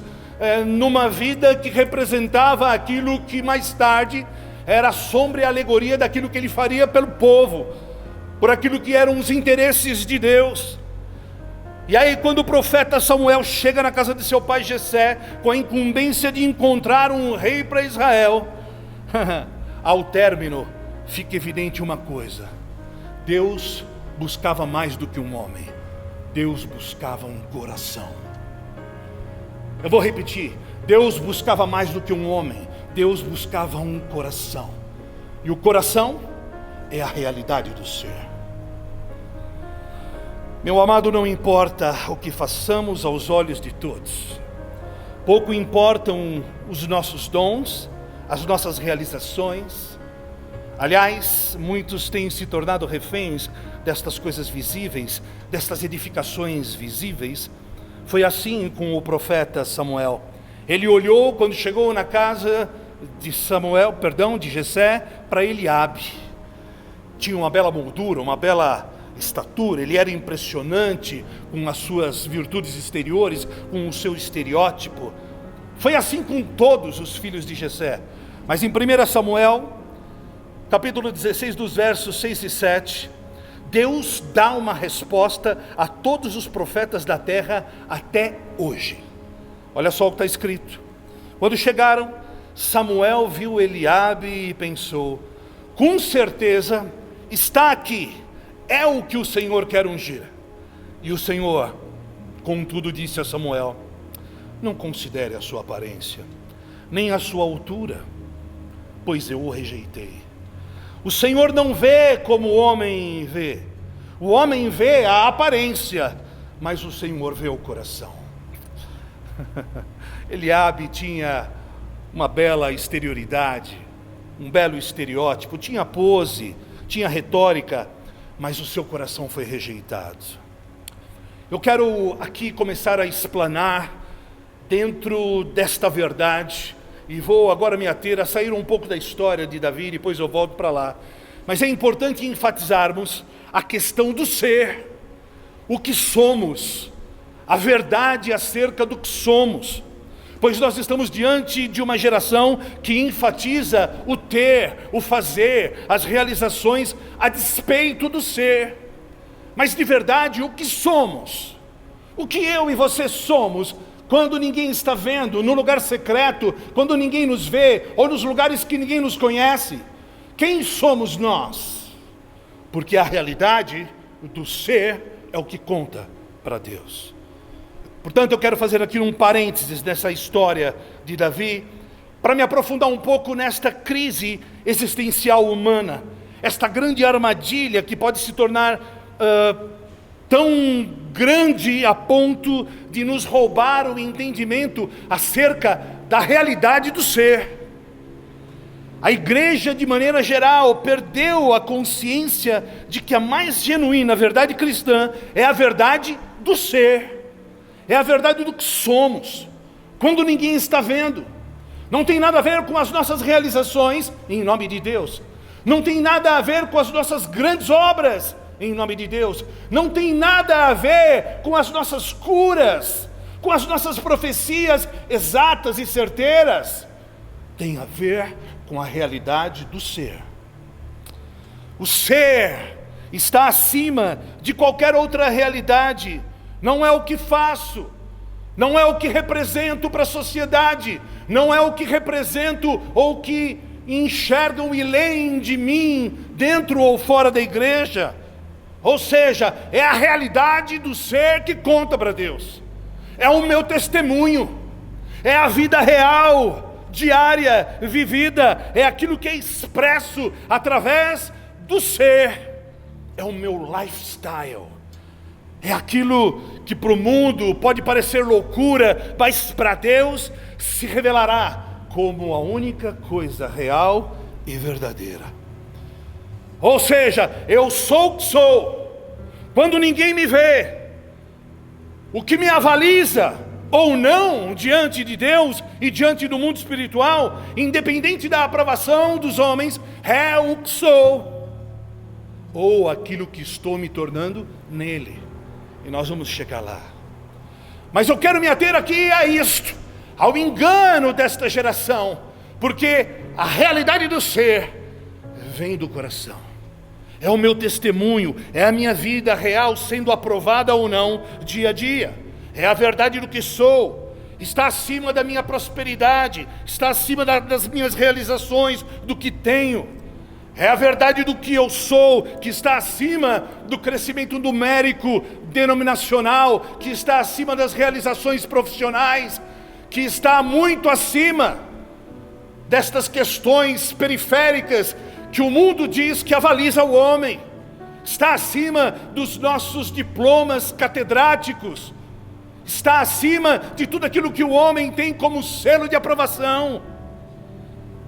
numa vida que representava aquilo que mais tarde era a sombra e a alegoria daquilo que ele faria pelo povo, por aquilo que eram os interesses de Deus. E aí, quando o profeta Samuel chega na casa de seu pai Jessé, com a incumbência de encontrar um rei para Israel, ao término fica evidente uma coisa: Deus buscava mais do que um homem, Deus buscava um coração. Eu vou repetir: Deus buscava mais do que um homem, Deus buscava um coração. E o coração é a realidade do ser. Meu amado, não importa o que façamos aos olhos de todos, pouco importam os nossos dons, as nossas realizações. Aliás, muitos têm se tornado reféns destas coisas visíveis, destas edificações visíveis. Foi assim com o profeta Samuel. Ele olhou quando chegou na casa de de Jessé, para Eliabe. Tinha uma bela moldura, uma bela estatura, ele era impressionante com as suas virtudes exteriores, com o seu estereótipo. Foi assim com todos os filhos de Jessé. Mas em 1 Samuel, capítulo 16, dos versos 6 e 7, Deus dá uma resposta a todos os profetas da terra até hoje. Olha só o que está escrito. Quando chegaram, Samuel viu Eliabe e pensou: com certeza está aqui, é o que o Senhor quer ungir. E o Senhor, contudo, disse a Samuel: não considere a sua aparência, nem a sua altura, pois eu o rejeitei. O Senhor não vê como o homem vê. O homem vê a aparência, mas o Senhor vê o coração. Eliabe tinha uma bela exterioridade, um belo estereótipo, tinha pose, tinha retórica, mas o seu coração foi rejeitado. Eu quero aqui começar a explanar dentro desta verdade, e vou agora me ater a sair um pouco da história de Davi, depois eu volto para lá. Mas é importante enfatizarmos a questão do ser, o que somos, a verdade acerca do que somos, pois nós estamos diante de uma geração que enfatiza o ter, o fazer, as realizações a despeito do ser. Mas de verdade, o que somos? O que eu e você somos quando ninguém está vendo, no lugar secreto, quando ninguém nos vê, ou nos lugares que ninguém nos conhece? Quem somos nós? Porque a realidade do ser é o que conta para Deus. Portanto, eu quero fazer aqui um parênteses nessa história de Davi, para me aprofundar um pouco nesta crise existencial humana, esta grande armadilha que pode se tornar tão grande a ponto de nos roubar o entendimento acerca da realidade do ser. A igreja, de maneira geral, perdeu a consciência de que a mais genuína verdade cristã é a verdade do ser, é a verdade do que somos, quando ninguém está vendo. Não tem nada a ver com as nossas realizações, em nome de Deus. Não tem nada a ver com as nossas grandes obras, em nome de Deus. Não tem nada a ver com as nossas curas, com as nossas profecias exatas e certeiras. Tem a ver com a realidade do ser. O ser está acima de qualquer outra realidade. Não é o que faço, não é o que represento para a sociedade, não é o que represento ou que enxergam e leem de mim dentro ou fora da igreja. Ou seja, é a realidade do ser que conta para Deus. É o meu testemunho, é a vida real, diária, vivida, é aquilo que é expresso através do ser, é o meu lifestyle, é aquilo que para o mundo pode parecer loucura, mas para Deus se revelará como a única coisa real e verdadeira. Ou seja, eu sou o que sou, quando ninguém me vê. O que me avaliza, ou não diante de Deus e diante do mundo espiritual, independente da aprovação dos homens, é o que sou, ou aquilo que estou me tornando nele. E nós vamos chegar lá. Mas eu quero me ater aqui a isto, ao engano desta geração, porque a realidade do ser vem do coração. É o meu testemunho, é a minha vida real sendo aprovada ou não dia a dia. É a verdade do que sou, está acima da minha prosperidade, está acima das minhas realizações, do que tenho. É a verdade do que eu sou, que está acima do crescimento numérico, denominacional, que está acima das realizações profissionais, que está muito acima destas questões periféricas que o mundo diz que avaliza o homem. Está acima dos nossos diplomas catedráticos, está acima de tudo aquilo que o homem tem como selo de aprovação.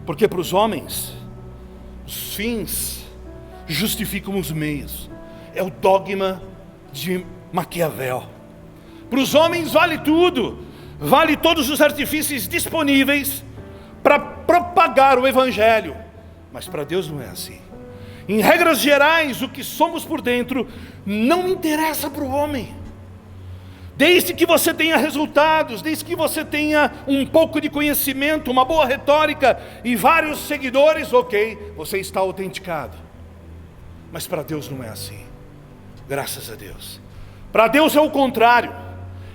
Porque para os homens, os fins justificam os meios. É o dogma de Maquiavel. Para os homens vale tudo, vale todos os artifícios disponíveis para propagar o evangelho. Mas para Deus não é assim. Em regras gerais, o que somos por dentro não interessa para o homem. Desde que você tenha resultados, desde que você tenha um pouco de conhecimento, uma boa retórica e vários seguidores, ok, você está autenticado. Mas para Deus não é assim. Graças a Deus. Para Deus é o contrário.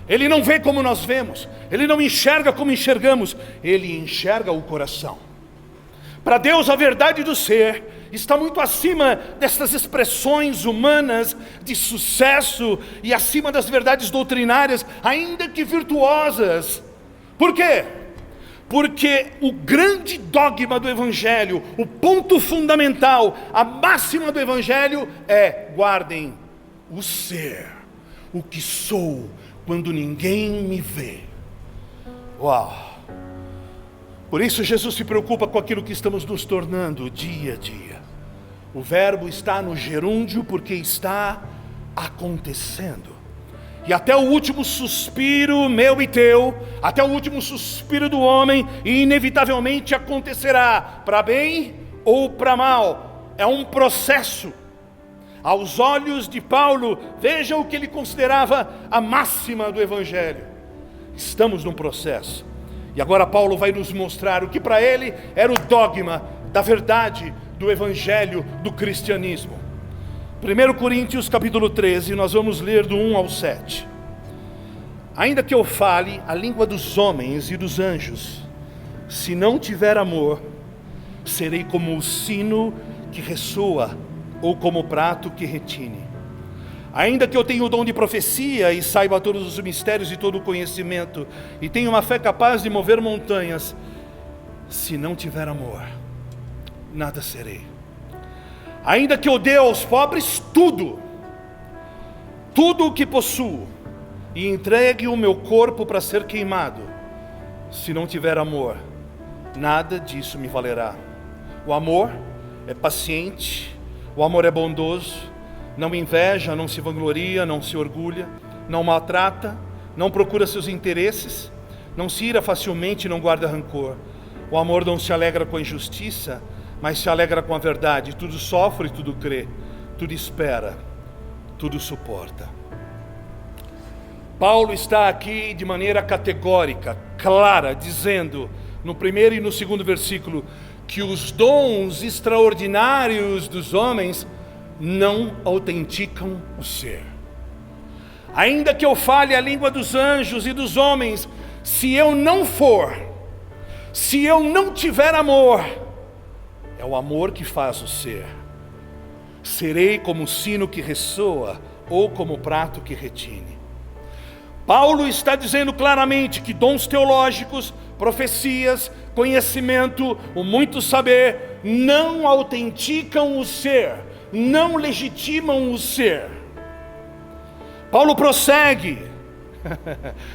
Ele não vê como nós vemos, Ele não enxerga como enxergamos, Ele enxerga o coração. Para Deus a verdade do ser está muito acima dessas expressões humanas de sucesso e acima das verdades doutrinárias, ainda que virtuosas. Por quê? Porque o grande dogma do Evangelho, o ponto fundamental, a máxima do Evangelho é: guardem o ser, o que sou, quando ninguém me vê. Uau! Por isso Jesus se preocupa com aquilo que estamos nos tornando dia a dia. O verbo está no gerúndio porque está acontecendo. E até o último suspiro meu e teu, até o último suspiro do homem, inevitavelmente acontecerá, para bem ou para mal. É um processo. Aos olhos de Paulo, veja o que ele considerava a máxima do Evangelho. Estamos num processo. E agora Paulo vai nos mostrar o que para ele era o dogma da verdade do Evangelho do cristianismo. 1 Coríntios capítulo 13, nós vamos ler do 1 ao 7. Ainda que eu fale a língua dos homens e dos anjos, se não tiver amor, serei como o sino que ressoa, ou como o prato que retine. Ainda que eu tenha o dom de profecia e saiba todos os mistérios e todo o conhecimento, e tenha uma fé capaz de mover montanhas, se não tiver amor, nada serei. Ainda que eu dê aos pobres tudo o que possuo, e entregue o meu corpo para ser queimado, se não tiver amor, nada disso me valerá. O amor é paciente, o amor é bondoso, não inveja, não se vangloria, não se orgulha, não maltrata, não procura seus interesses, não se ira facilmente, não guarda rancor. O amor não se alegra com a injustiça, mas se alegra com a verdade. Tudo sofre, tudo crê, tudo espera, tudo suporta. Paulo está aqui de maneira categórica, clara, dizendo no primeiro e no segundo versículo que os dons extraordinários dos homens não autenticam o ser. Ainda que eu fale a língua dos anjos e dos homens, se eu não tiver amor, é o amor que faz o ser. Serei como o sino que ressoa, ou como o prato que retine. Paulo está dizendo claramente que dons teológicos, profecias, conhecimento, o muito saber, não autenticam o ser, não legitimam o ser. Paulo prossegue,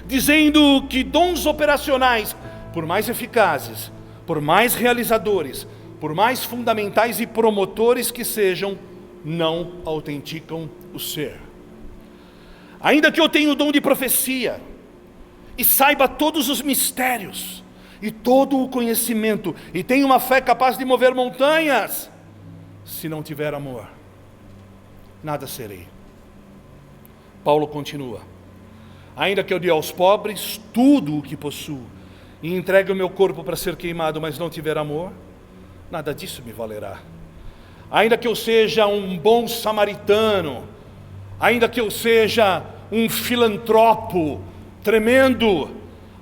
dizendo que dons operacionais, por mais eficazes, por mais realizadores, por mais fundamentais e promotores que sejam, não autenticam o ser. Ainda que eu tenha o dom de profecia, e saiba todos os mistérios e todo o conhecimento, e tenha uma fé capaz de mover montanhas, se não tiver amor, nada serei. Paulo continua: ainda que eu dê aos pobres tudo o que possuo, e entregue o meu corpo para ser queimado, mas não tiver amor, nada disso me valerá. Ainda que eu seja um bom samaritano, ainda que eu seja um filantropo tremendo,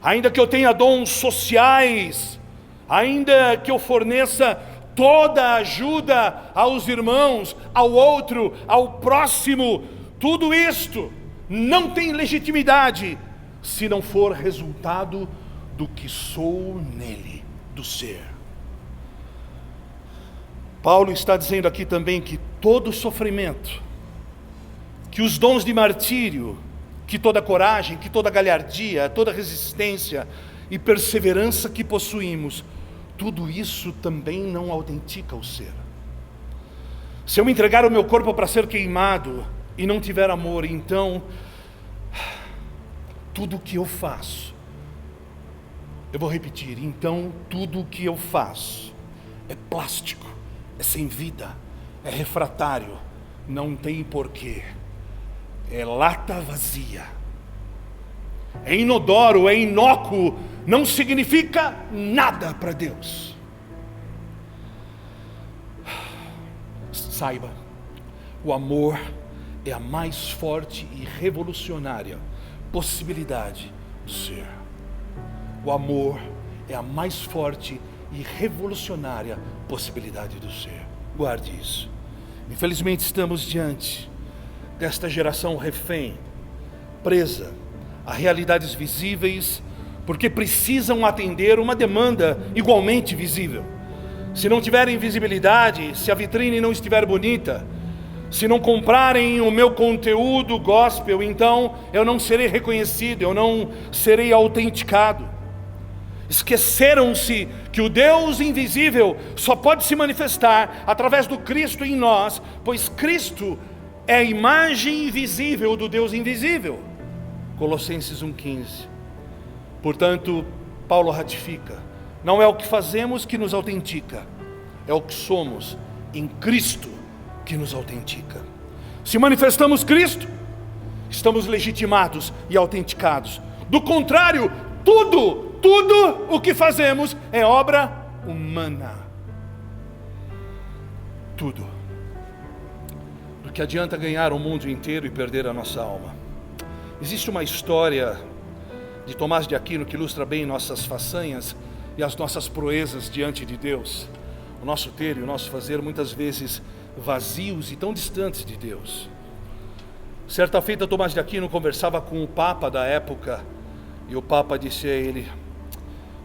ainda que eu tenha dons sociais, ainda que eu forneça toda a ajuda aos irmãos, ao outro, ao próximo, tudo isto não tem legitimidade se não for resultado do que sou nele, do ser. Paulo está dizendo aqui também que todo sofrimento, que os dons de martírio, que toda coragem, que toda galhardia, toda resistência e perseverança que possuímos, tudo isso também não autentica o ser. Se eu me entregar o meu corpo para ser queimado e não tiver amor, então tudo o que eu faço, eu vou repetir, então tudo o que eu faço é plástico, é sem vida, é refratário, não tem porquê, é lata vazia, é inodoro, é inócuo, não significa nada para Deus. Saiba, o amor é a mais forte e revolucionária possibilidade do ser. O amor é a mais forte e revolucionária possibilidade do ser. Guarde isso. Infelizmente estamos diante desta geração refém, presa a realidades visíveis, porque precisam atender uma demanda igualmente visível. Se não tiverem visibilidade, se a vitrine não estiver bonita, se não comprarem o meu conteúdo gospel, então eu não serei reconhecido, eu não serei autenticado. Esqueceram-se que o Deus invisível só pode se manifestar através do Cristo em nós, pois Cristo é a imagem invisível do Deus invisível. Colossenses 1,15. Portanto, Paulo ratifica: não é o que fazemos que nos autentica, é o que somos em Cristo que nos autentica. Se manifestamos Cristo, estamos legitimados e autenticados. Do contrário, tudo o que fazemos é obra humana. Tudo. Do que adianta ganhar o mundo inteiro e perder a nossa alma? Existe uma história de Tomás de Aquino que ilustra bem nossas façanhas e as nossas proezas diante de Deus. O nosso ter e o nosso fazer muitas vezes vazios e tão distantes de Deus. Certa feita, Tomás de Aquino conversava com o Papa da época, e o Papa disse a ele: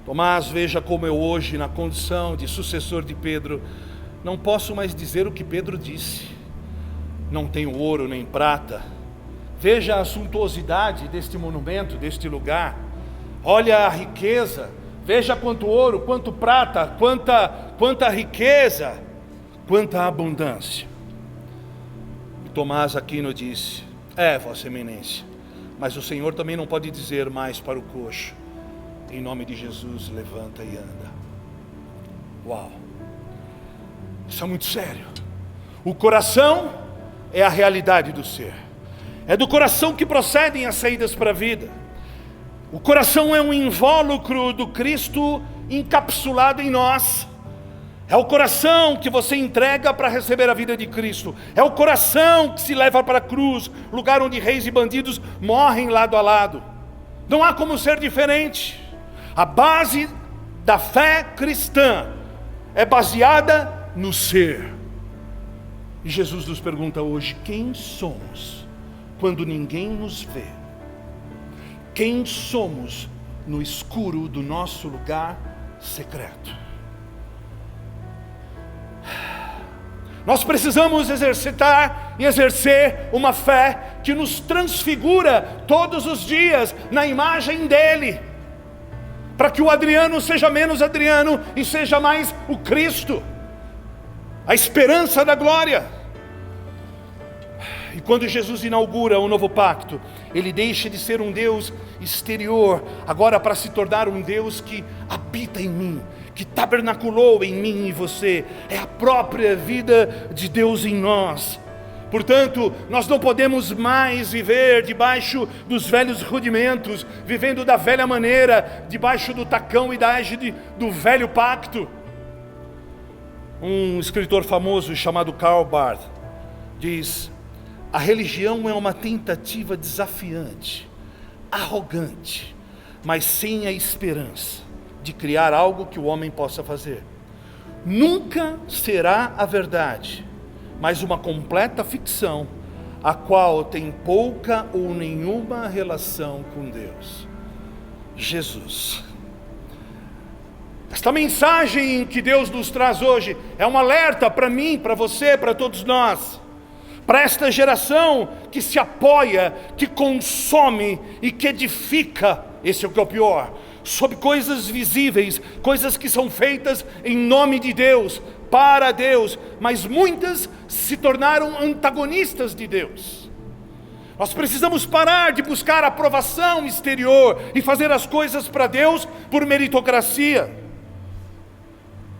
Tomás, veja como eu hoje, na condição de sucessor de Pedro, não posso mais dizer o que Pedro disse. Não tenho ouro nem prata. Veja a suntuosidade deste monumento, deste lugar. Olha a riqueza. Veja quanto ouro, quanto prata, quanta riqueza, quanta abundância. E Tomás Aquino disse: Vossa Eminência, mas o Senhor também não pode dizer mais para o coxo: em nome de Jesus, levanta e anda. Uau! Isso é muito sério. O coração é a realidade do ser. É do coração que procedem as saídas para a vida. O coração é um invólucro do Cristo encapsulado em nós. É o coração que você entrega para receber a vida de Cristo. É o coração que se leva para a cruz, lugar onde reis e bandidos morrem lado a lado. Não há como ser diferente. A base da fé cristã é baseada no ser. E Jesus nos pergunta hoje: quem somos quando ninguém nos vê? Quem somos no escuro do nosso lugar secreto? Nós precisamos exercitar e exercer uma fé que nos transfigura todos os dias na imagem dele, para que o Adriano seja menos Adriano e seja mais o Cristo, a esperança da glória. E quando Jesus inaugura o novo pacto, ele deixa de ser um Deus exterior, agora para se tornar um Deus que habita em mim, que tabernaculou em mim e você. É a própria vida de Deus em nós. Portanto, nós não podemos mais viver debaixo dos velhos rudimentos, vivendo da velha maneira, debaixo do tacão e da égide do velho pacto. Um escritor famoso chamado Karl Barth diz: a religião é uma tentativa desafiante, arrogante, mas sem a esperança de criar algo que o homem possa fazer. Nunca será a verdade, mas uma completa ficção, a qual tem pouca ou nenhuma relação com Deus. Jesus. Esta mensagem que Deus nos traz hoje é um alerta para mim, para você, para todos nós, para esta geração que se apoia, que consome e que edifica, esse é o que é o pior, sobre coisas visíveis, coisas que são feitas em nome de Deus, para Deus, mas muitas se tornaram antagonistas de Deus. Nós precisamos parar de buscar aprovação exterior e fazer as coisas para Deus por meritocracia.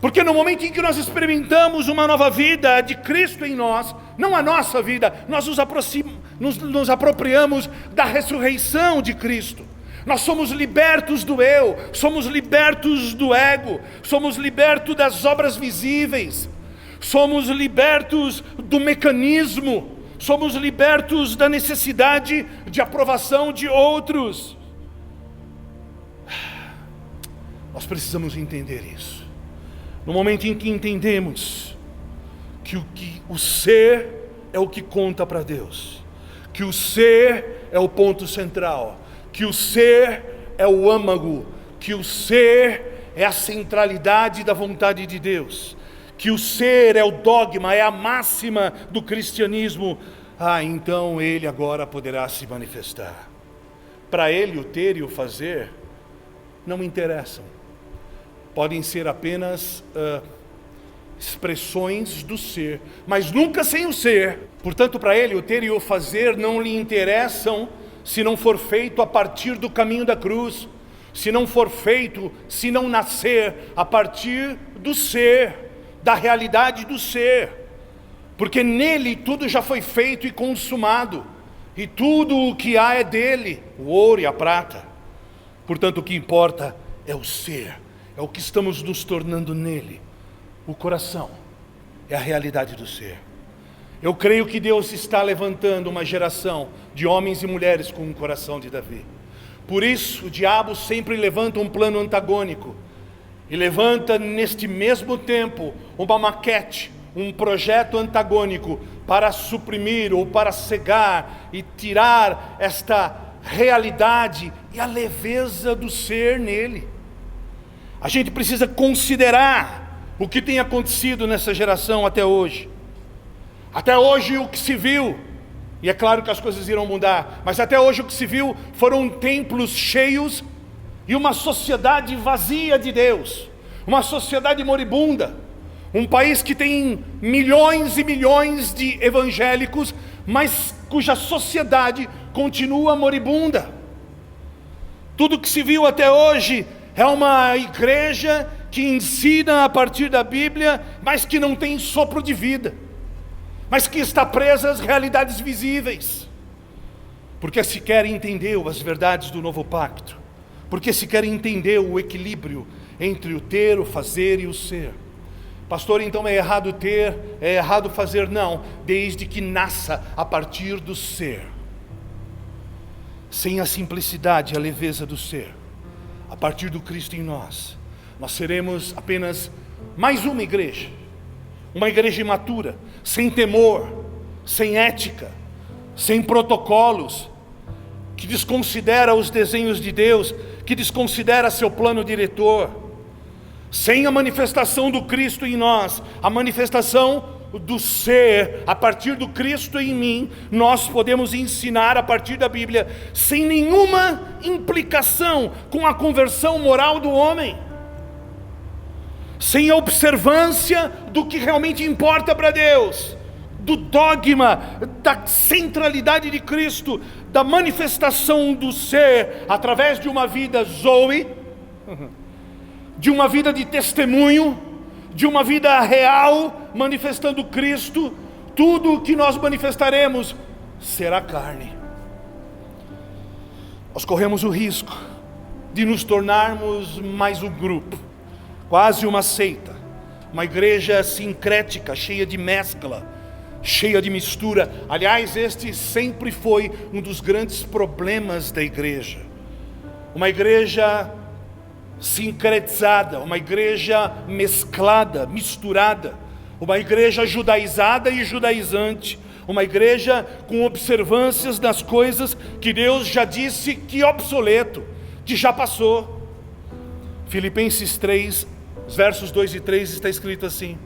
Porque no momento em que nós experimentamos uma nova vida de Cristo em nós, não a nossa vida, nós nos apropriamos da ressurreição de Cristo. Nós somos libertos do eu, somos libertos do ego, somos libertos das obras visíveis, somos libertos do mecanismo, somos libertos da necessidade de aprovação de outros. Nós precisamos entender isso. No momento em que entendemos que o ser é o que conta para Deus, que o ser é o ponto central, que o ser é o âmago, que o ser é a centralidade da vontade de Deus, que o ser é o dogma, é a máxima do cristianismo, então ele agora poderá se manifestar. Para ele o ter e o fazer não interessam. Podem ser apenas expressões do ser, mas nunca sem o ser. Portanto, para ele, o ter e o fazer não lhe interessam se não for feito a partir do caminho da cruz, se não for feito, se não nascer a partir do ser, da realidade do ser. Porque nele tudo já foi feito e consumado, e tudo o que há é dele, o ouro e a prata. Portanto, o que importa é o ser. É o que estamos nos tornando nele. O coração é a realidade do ser. Eu creio que Deus está levantando uma geração de homens e mulheres com o coração de Davi. Por isso, o diabo sempre levanta um plano antagônico. E levanta neste mesmo tempo uma maquete, um projeto antagônico para suprimir ou para cegar e tirar esta realidade e a leveza do ser nele. A gente precisa considerar o que tem acontecido nessa geração até hoje. Até hoje o que se viu, e é claro que as coisas irão mudar, mas até hoje o que se viu foram templos cheios e uma sociedade vazia de Deus, uma sociedade moribunda, um país que tem milhões e milhões de evangélicos, mas cuja sociedade continua moribunda. Tudo que se viu até hoje é uma igreja que ensina a partir da Bíblia, mas que não tem sopro de vida, mas que está presa às realidades visíveis, porque sequer entendeu as verdades do novo pacto, porque sequer entendeu o equilíbrio entre o ter, o fazer e o ser. Pastor, então é errado ter, é errado fazer? Não, desde que nasça a partir do ser, sem a simplicidade e a leveza do ser. A partir do Cristo em nós seremos apenas mais uma igreja imatura, sem temor, sem ética, sem protocolos, que desconsidera os desenhos de Deus, que desconsidera seu plano diretor, sem a manifestação do Cristo em nós, a manifestação do ser, a partir do Cristo em mim, nós podemos ensinar a partir da Bíblia, sem nenhuma implicação com a conversão moral do homem, sem a observância do que realmente importa para Deus, do dogma, da centralidade de Cristo, da manifestação do ser através de uma vida Zoe, de uma vida de testemunho, de uma vida real, manifestando Cristo. Tudo o que nós manifestaremos será carne. Nós corremos o risco de nos tornarmos mais um grupo, quase uma seita, uma igreja sincrética, cheia de mescla, cheia de mistura. Aliás, este sempre foi um dos grandes problemas da igreja. Uma igreja sincretizada, uma igreja mesclada, misturada, uma igreja judaizada e judaizante, uma igreja com observâncias das coisas que Deus já disse que é obsoleto, que já passou. Filipenses 3, versos 2 e 3 está escrito assim: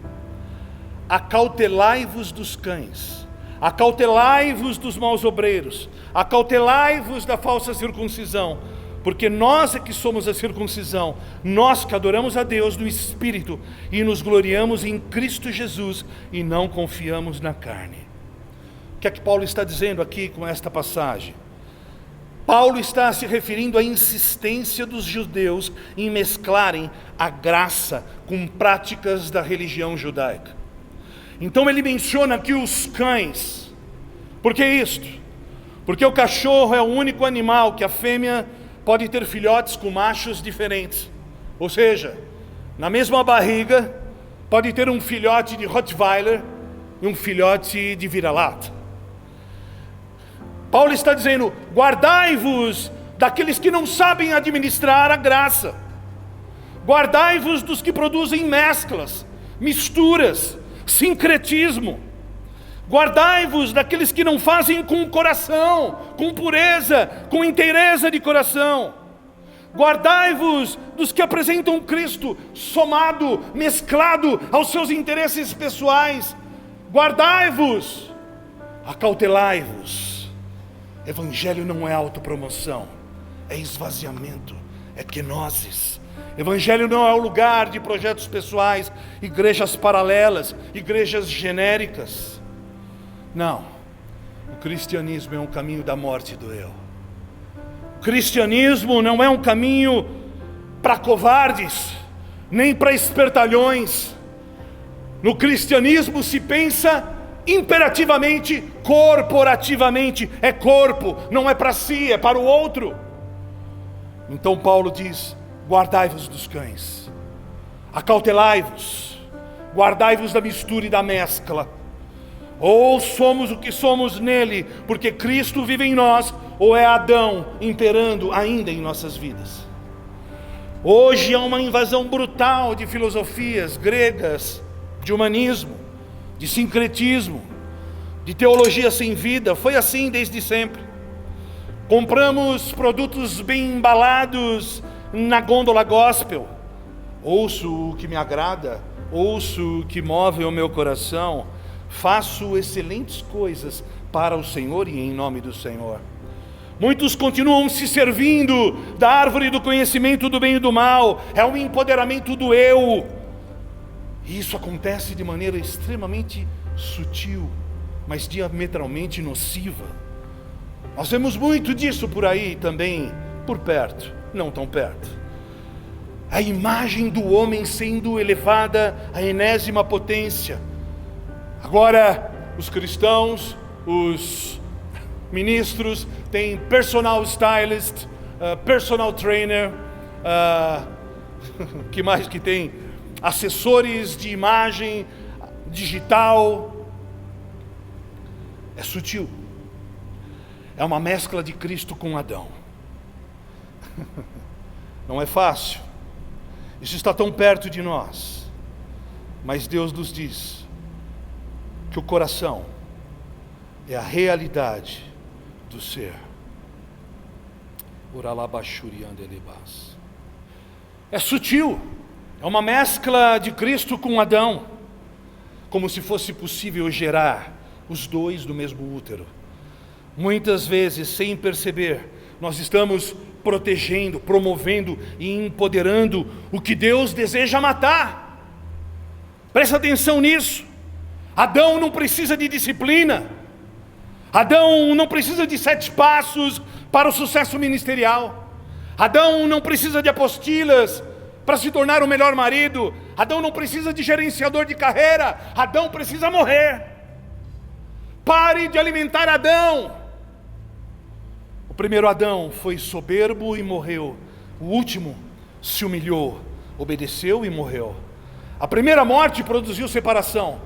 acautelai-vos dos cães, acautelai-vos dos maus obreiros, acautelai-vos da falsa circuncisão, porque nós é que somos a circuncisão, nós que adoramos a Deus no Espírito e nos gloriamos em Cristo Jesus e não confiamos na carne. O que é que Paulo está dizendo aqui com esta passagem? Paulo está se referindo à insistência dos judeus em mesclarem a graça com práticas da religião judaica. Então ele menciona aqui os cães. Por que isto? Porque o cachorro é o único animal que a fêmea pode ter filhotes com machos diferentes. Ou seja, na mesma barriga pode ter um filhote de Rottweiler e um filhote de vira-lata. Paulo está dizendo: guardai-vos daqueles que não sabem administrar a graça. Guardai-vos dos que produzem mesclas, misturas, sincretismo. Guardai-vos daqueles que não fazem com coração, com pureza, com inteireza de coração. Guardai-vos dos que apresentam Cristo somado, mesclado aos seus interesses pessoais. Guardai-vos, acautelai-vos. Evangelho não é autopromoção, é esvaziamento, é kenosis. Evangelho não é o lugar de projetos pessoais, igrejas paralelas, igrejas genéricas. Não, o cristianismo é um caminho da morte do eu. O cristianismo não é um caminho para covardes, nem para espertalhões. No cristianismo se pensa imperativamente, corporativamente. É corpo, não é para si, é para o outro. Então Paulo diz: guardai-vos dos cães, acautelai-vos, guardai-vos da mistura e da mescla. Ou somos o que somos nele, porque Cristo vive em nós, ou é Adão imperando ainda em nossas vidas. Hoje há uma invasão brutal de filosofias gregas, de humanismo, de sincretismo, de teologia sem vida. Foi assim desde sempre. Compramos produtos bem embalados na gôndola gospel. Ouço o que me agrada, ouço o que move o meu coração, faço excelentes coisas para o Senhor e em nome do Senhor. Muitos continuam se servindo da árvore do conhecimento do bem e do mal. É um empoderamento do eu. E isso acontece de maneira extremamente sutil, mas diametralmente nociva. Nós vemos muito disso por aí também, por perto, não tão perto. A imagem do homem sendo elevada à enésima potência. Agora, os cristãos, os ministros, têm personal stylist, personal trainer, que mais que tem? Assessores de imagem digital. É sutil. É uma mescla de Cristo com Adão. Não é fácil. Isso está tão perto de nós. Mas Deus nos diz que o coração é a realidade do ser. É sutil. É uma mescla de Cristo com Adão, como se fosse possível gerar os dois do mesmo útero. Muitas vezes, sem perceber, nós estamos protegendo, promovendo e empoderando o que Deus deseja matar. Presta atenção nisso. Adão não precisa de disciplina. Adão não precisa de 7 passos para o sucesso ministerial. Adão não precisa de apostilas para se tornar o melhor marido. Adão não precisa de gerenciador de carreira. Adão precisa morrer. Pare de alimentar Adão. O primeiro Adão foi soberbo e morreu. O último se humilhou, obedeceu e morreu. A primeira morte produziu separação,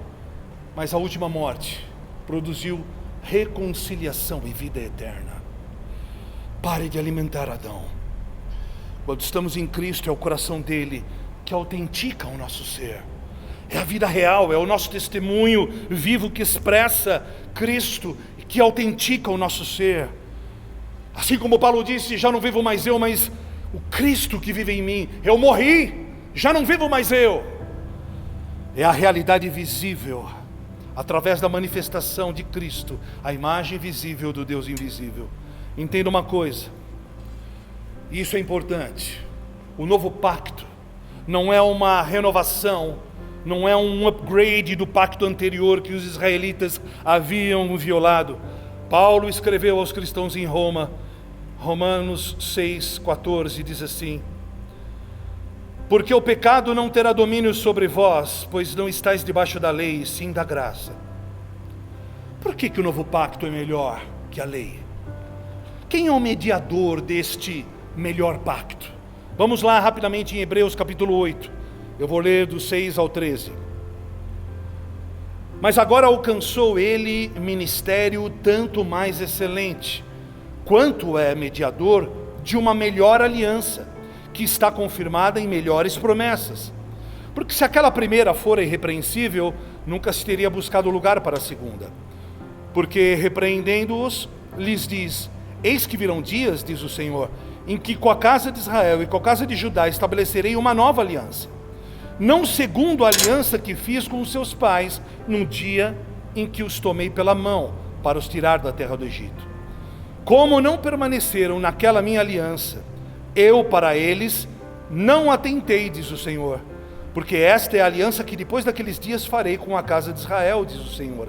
mas a última morte produziu reconciliação e vida eterna. Pare de alimentar Adão. Quando estamos em Cristo, é o coração dele que autentica o nosso ser. É a vida real, é o nosso testemunho vivo que expressa Cristo, que autentica o nosso ser. Assim como Paulo disse, já não vivo mais eu, mas o Cristo que vive em mim. Eu morri, já não vivo mais eu. É a realidade visível, através da manifestação de Cristo, a imagem visível do Deus invisível. Entenda uma coisa, isso é importante. O novo pacto não é uma renovação, não é um upgrade do pacto anterior que os israelitas haviam violado. Paulo escreveu aos cristãos em Roma, Romanos 6,14, diz assim: porque o pecado não terá domínio sobre vós, pois não estáis debaixo da lei, sim da graça. Por que o novo pacto é melhor que a lei? Quem é o mediador deste melhor pacto? Vamos lá rapidamente em Hebreus capítulo 8. Eu vou ler do 6 ao 13. Mas agora alcançou ele ministério tanto mais excelente, quanto é mediador de uma melhor aliança, que está confirmada em melhores promessas. Porque se aquela primeira fora irrepreensível, nunca se teria buscado lugar para a segunda. Porque repreendendo-os, lhes diz: eis que virão dias, diz o Senhor, em que com a casa de Israel e com a casa de Judá estabelecerei uma nova aliança, não segundo a aliança que fiz com os seus pais no dia em que os tomei pela mão para os tirar da terra do Egito. Como não permaneceram naquela minha aliança, eu para eles não atentei, diz o Senhor, porque esta é a aliança que depois daqueles dias farei com a casa de Israel, diz o Senhor.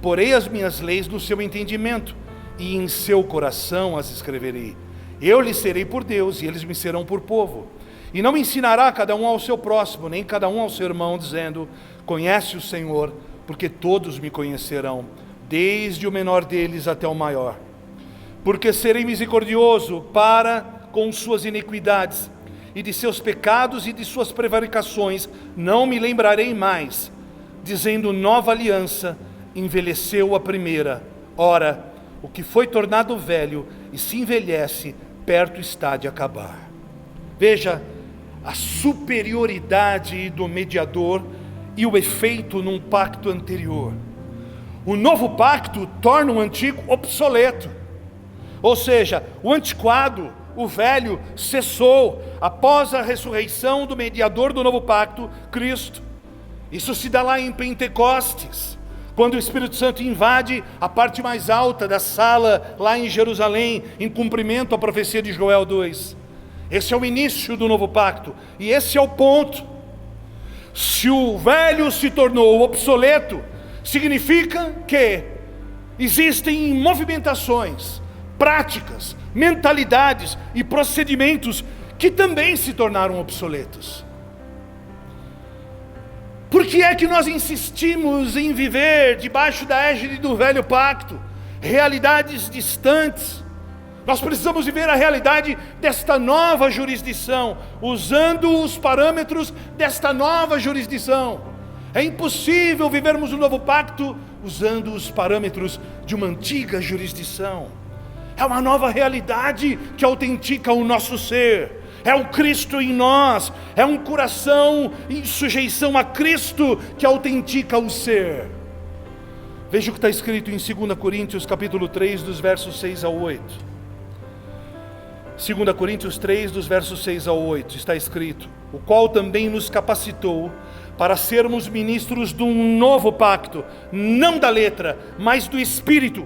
Porei as minhas leis no seu entendimento, e em seu coração as escreverei. Eu lhes serei por Deus, e eles me serão por povo. E não ensinará cada um ao seu próximo, nem cada um ao seu irmão, dizendo: conhece o Senhor, porque todos me conhecerão, desde o menor deles até o maior. Porque serei misericordioso para com suas iniquidades, e de seus pecados e de suas prevaricações não me lembrarei mais, dizendo: nova aliança envelheceu a primeira. Ora, o que foi tornado velho e se envelhece, perto está de acabar. Veja a superioridade do mediador e o efeito num pacto anterior. O novo pacto torna o antigo obsoleto, ou seja, o antiquado, o velho, cessou após a ressurreição do mediador do novo pacto, Cristo. Isso se dá lá em Pentecostes, quando o Espírito Santo invade a parte mais alta da sala lá em Jerusalém, em cumprimento à profecia de Joel 2. Esse é o início do novo pacto, e esse é o ponto. Se o velho se tornou obsoleto, significa que existem movimentações, práticas, mentalidades e procedimentos que também se tornaram obsoletos. Por que é que nós insistimos em viver debaixo da égide do velho pacto, realidades distantes? Nós precisamos viver a realidade desta nova jurisdição, usando os parâmetros desta nova jurisdição. É impossível vivermos o novo pacto usando os parâmetros de uma antiga jurisdição. É uma nova realidade que autentica o nosso ser. É o Cristo em nós, é um coração em sujeição a Cristo que autentica o ser. Veja o que está escrito em 2 Coríntios capítulo 3, dos versos 6 ao 8. 2 Coríntios 3, dos versos 6 ao 8, está escrito: o qual também nos capacitou para sermos ministros de um novo pacto, não da letra, mas do Espírito,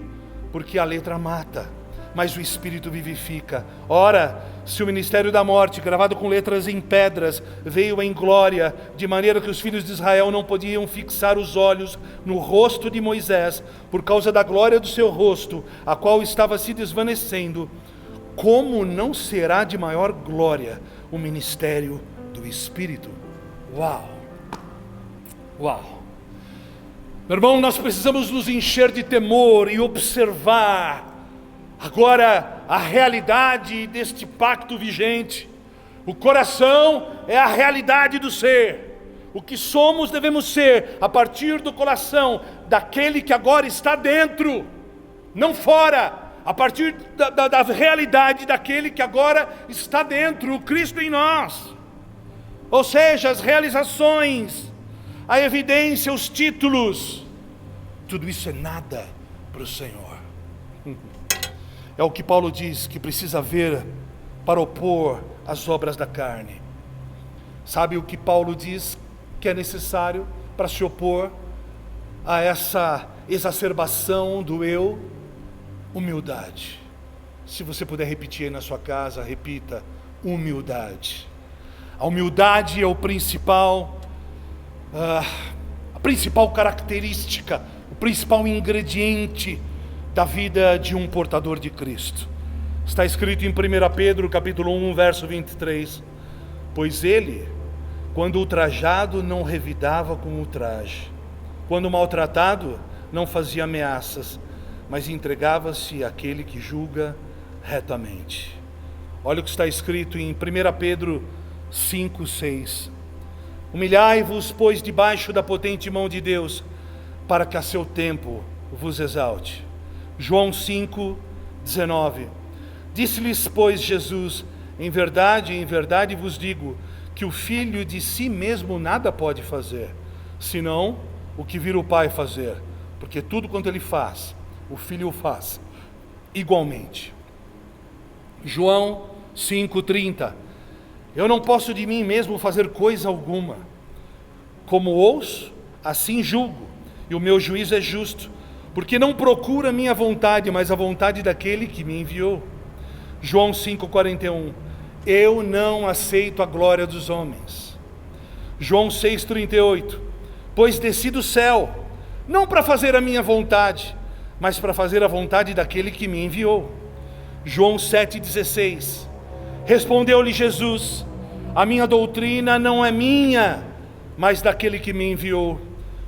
porque a letra mata, mas o Espírito vivifica. Ora, se o ministério da morte, gravado com letras em pedras, veio em glória, de maneira que os filhos de Israel não podiam fixar os olhos no rosto de Moisés, por causa da glória do seu rosto, a qual estava se desvanecendo, como não será de maior glória o ministério do Espírito? Uau! Uau! Meu irmão, nós precisamos nos encher de temor e observar agora a realidade deste pacto vigente. O coração é a realidade do ser. O que somos devemos ser a partir do coração daquele que agora está dentro, não fora, a partir da realidade daquele que agora está dentro, o Cristo em nós. Ou seja, as realizações, a evidência, os títulos, tudo isso é nada para o Senhor. É o que Paulo diz que precisa haver para opor as obras da carne. Sabe o que Paulo diz que é necessário para se opor a essa exacerbação do eu? Humildade. Se você puder repetir aí na sua casa, repita: humildade. A humildade é a principal característica, o principal ingrediente da vida de um portador de Cristo. Está escrito em 1 Pedro capítulo 1, verso 23: pois ele, quando ultrajado, não revidava com ultraje, quando maltratado, não fazia ameaças, mas entregava-se àquele que julga retamente. Olha o que está escrito em 1 Pedro 5, 6: humilhai-vos, pois, debaixo da potente mão de Deus, para que a seu tempo vos exalte. João 5, 19: disse-lhes, pois, Jesus: em verdade vos digo, que o Filho de si mesmo nada pode fazer, senão o que vir o Pai fazer, porque tudo quanto ele faz, o Filho o faz igualmente. João 5,30: eu não posso de mim mesmo fazer coisa alguma. Como ouço, assim julgo, e o meu juízo é justo, porque não procuro a minha vontade, mas a vontade daquele que me enviou. João 5,41: eu não aceito a glória dos homens. João 6,38: pois desci do céu, não para fazer a minha vontade, mas para fazer a vontade daquele que me enviou. João 7,16: respondeu-lhe Jesus: a minha doutrina não é minha, mas daquele que me enviou.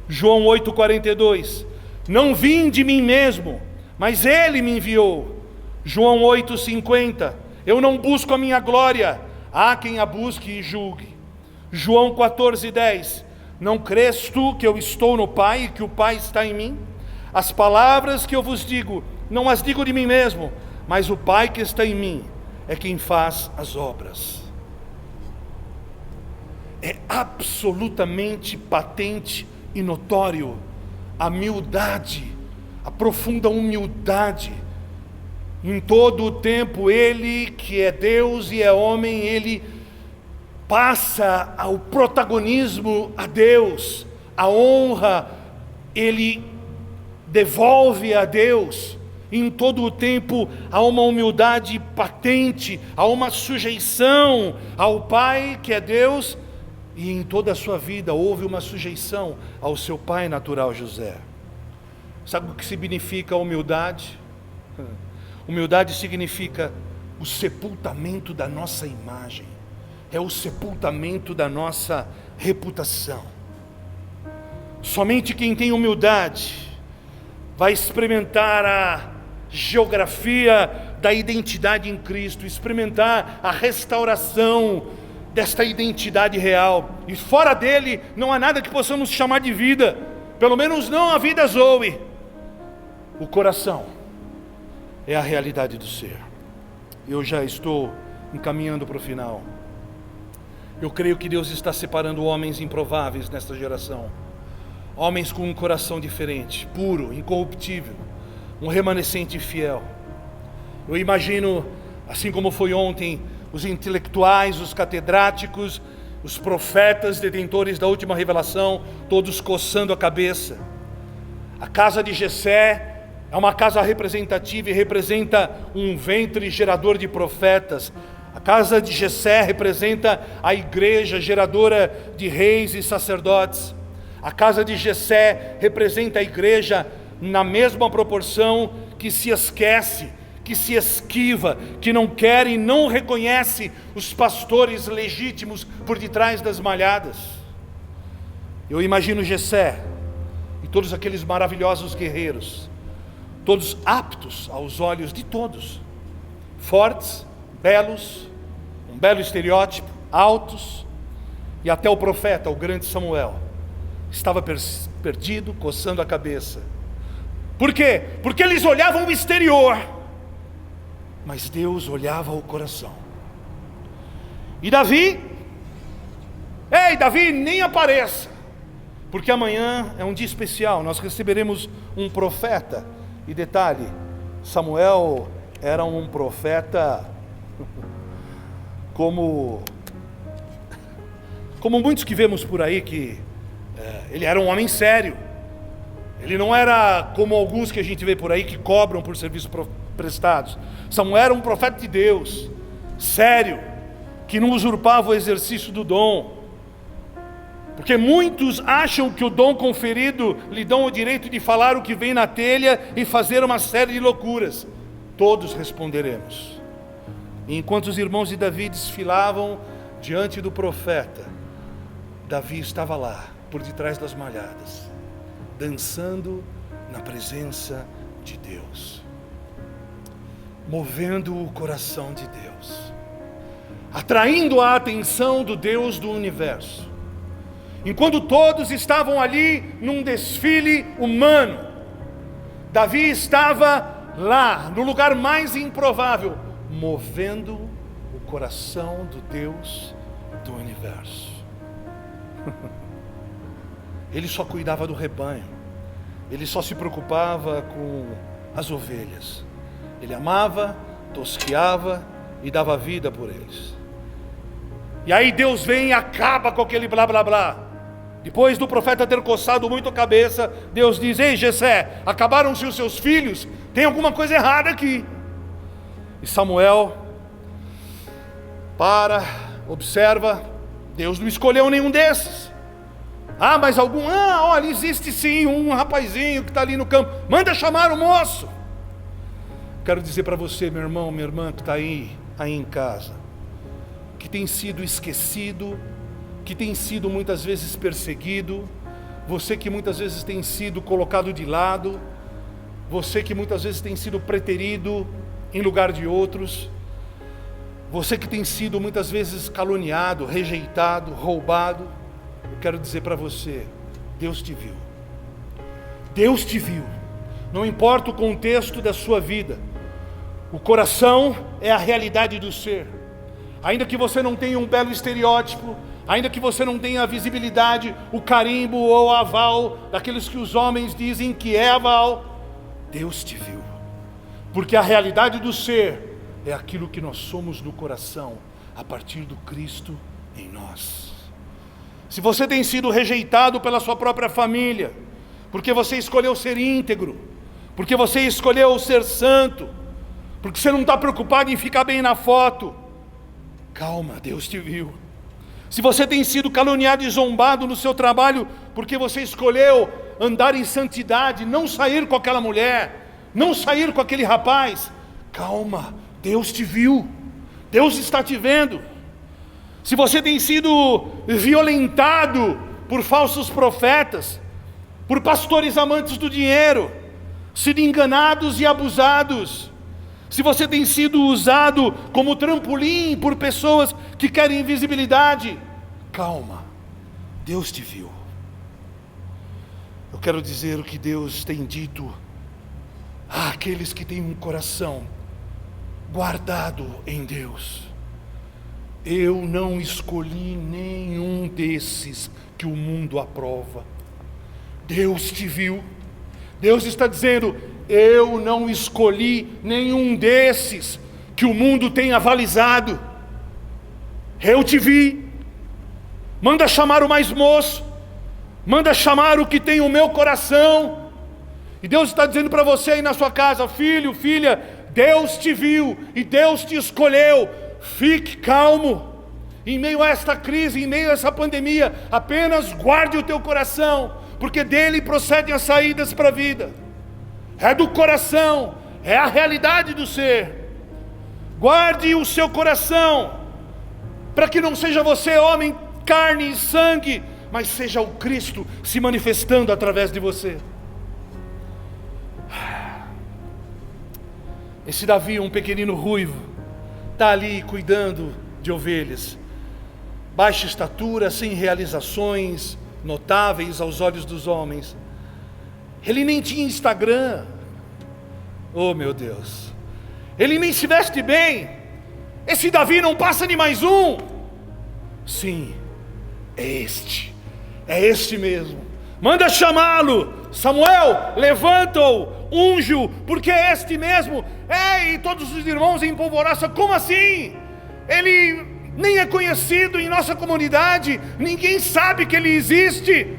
João 8,42: não vim de mim mesmo, mas ele me enviou. João 8,50: eu não busco a minha glória, há quem a busque e julgue. João 14,10: não crês tu que eu estou no Pai e que o Pai está em mim? As palavras que eu vos digo, não as digo de mim mesmo, mas o Pai que está em mim é quem faz as obras. É absolutamente patente e notório a humildade, a profunda humildade. Em todo o tempo, ele que é Deus e é homem, ele passa o protagonismo a Deus, a honra ele devolve a Deus. Em todo o tempo há uma humildade patente, há uma sujeição ao Pai que é Deus, e em toda a sua vida houve uma sujeição ao seu pai natural José. Sabe o que significa humildade? Humildade significa o sepultamento da nossa imagem, é o sepultamento da nossa reputação. Somente quem tem humildade vai experimentar a geografia da identidade em Cristo, experimentar a restauração desta identidade real, e fora dele não há nada que possamos chamar de vida, pelo menos não a vida Zoe. O coração é a realidade do ser. Eu já estou encaminhando para o final. Eu creio que Deus está separando homens improváveis nesta geração, homens com um coração diferente, puro, incorruptível, um remanescente fiel. Eu imagino, assim como foi ontem, os intelectuais, os catedráticos, os profetas detentores da última revelação, todos coçando a cabeça. A casa de Jessé É uma casa representativa e representa um ventre gerador de profetas. A casa de Jessé representa a igreja geradora de reis e sacerdotes. A casa de Jessé representa a igreja na mesma proporção que se esquece, que se esquiva, que não quer e não reconhece os pastores legítimos por detrás das malhadas. Eu imagino Jessé e todos aqueles maravilhosos guerreiros, todos aptos aos olhos de todos, fortes, belos, um belo estereótipo, altos, e até o profeta, o grande Samuel, estava perdido, coçando a cabeça. Por quê? Porque eles olhavam o exterior, mas Deus olhava o coração. E Davi, ei Davi, nem apareça, porque amanhã é um dia especial, nós receberemos um profeta. E detalhe, Samuel era um profeta como muitos que vemos por aí, que ele era um homem sério. Ele não era como alguns que a gente vê por aí que cobram por serviços prestados. Samuel era um profeta de Deus, sério, que não usurpava o exercício do dom. Porque muitos acham que o dom conferido lhe dão o direito de falar o que vem na telha e fazer uma série de loucuras. Todos responderemos. E enquanto os irmãos de Davi desfilavam diante do profeta, Davi estava lá, por detrás das malhadas, dançando na presença de Deus, movendo o coração de Deus, atraindo a atenção do Deus do universo. Enquanto todos estavam ali num desfile humano, Davi estava lá, no lugar mais improvável, movendo o coração do Deus do universo. Ele só cuidava do rebanho, ele só se preocupava com as ovelhas. Ele amava, tosqueava e dava vida por eles. E aí Deus vem e acaba com aquele blá blá blá. Depois do profeta ter coçado muito a cabeça, Deus diz: ei Jessé, acabaram-se os seus filhos, tem alguma coisa errada aqui. E Samuel observa, Deus não escolheu nenhum desses. Mas olha, existe sim um rapazinho que está ali no campo, manda chamar o moço. Quero dizer para você, meu irmão, minha irmã, que está aí em casa, que tem sido esquecido, que tem sido muitas vezes perseguido, você que muitas vezes tem sido colocado de lado, você que muitas vezes tem sido preterido em lugar de outros, você que tem sido muitas vezes caluniado, rejeitado, roubado, eu quero dizer para você, Deus te viu. Deus te viu. Não importa o contexto da sua vida, o coração é a realidade do ser. Ainda que você não tenha um belo estereótipo, ainda que você não tenha a visibilidade, o carimbo ou o aval daqueles que os homens dizem que é aval, Deus te viu. Porque a realidade do ser é aquilo que nós somos no coração, a partir do Cristo em nós. Se você tem sido rejeitado pela sua própria família, porque você escolheu ser íntegro, porque você escolheu ser santo, porque você não está preocupado em ficar bem na foto, calma, Deus te viu. Se você tem sido caluniado e zombado no seu trabalho, porque você escolheu andar em santidade, não sair com aquela mulher, não sair com aquele rapaz, calma, Deus te viu, Deus está te vendo. Se você tem sido violentado por falsos profetas, por pastores amantes do dinheiro, sido enganados e abusados, se você tem sido usado como trampolim por pessoas que querem visibilidade, calma, Deus te viu. Eu quero dizer o que Deus tem dito àqueles que têm um coração guardado em Deus. Eu não escolhi nenhum desses que o mundo aprova. Deus te viu. Deus está dizendo: eu não escolhi nenhum desses que o mundo tem avalizado. Eu te vi. Manda chamar o mais moço, manda chamar o que tem o meu coração. E Deus está dizendo para você aí na sua casa: filho, filha, Deus te viu e Deus te escolheu. Fique calmo. Em meio a esta crise, em meio a essa pandemia, apenas guarde o teu coração, porque dele procedem as saídas para a vida. É do coração, é a realidade do ser. Guarde o seu coração, para que não seja você homem, carne e sangue, mas seja o Cristo se manifestando através de você. Esse Davi, um pequenino ruivo, está ali cuidando de ovelhas. Baixa estatura, sem realizações notáveis aos olhos dos homens. Ele nem tinha Instagram. Oh meu Deus. Ele nem se veste bem. Esse Davi não passa de mais um. Sim, é este mesmo. Manda chamá-lo. Samuel, levanta-o, unge-o, porque é este mesmo. E todos os irmãos em polvorosa: como assim? Ele nem é conhecido em nossa comunidade, ninguém sabe que ele existe.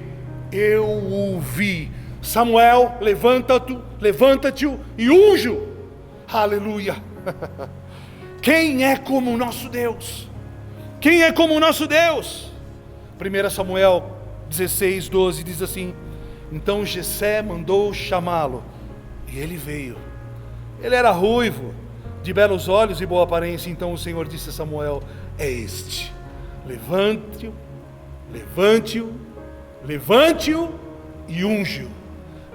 Eu o vi. Samuel, levanta-te e unge-o. Aleluia. Quem é como o nosso Deus? Quem é como o nosso Deus? 1 Samuel 16:12 diz assim: então Jessé mandou chamá-lo, e ele veio. Ele era ruivo, de belos olhos e boa aparência. Então o Senhor disse a Samuel: é este. Levante-o e unge-o.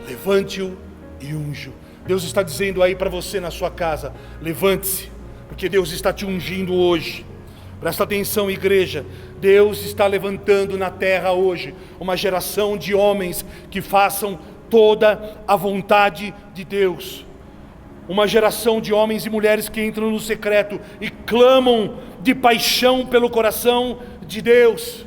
Levante-o e unge-o. Deus está dizendo aí para você na sua casa: levante-se, porque Deus está te ungindo hoje. Presta atenção, igreja. Deus está levantando na terra hoje uma geração de homens que façam toda a vontade de Deus. Uma geração de homens e mulheres que entram no secreto e clamam de paixão pelo coração de Deus.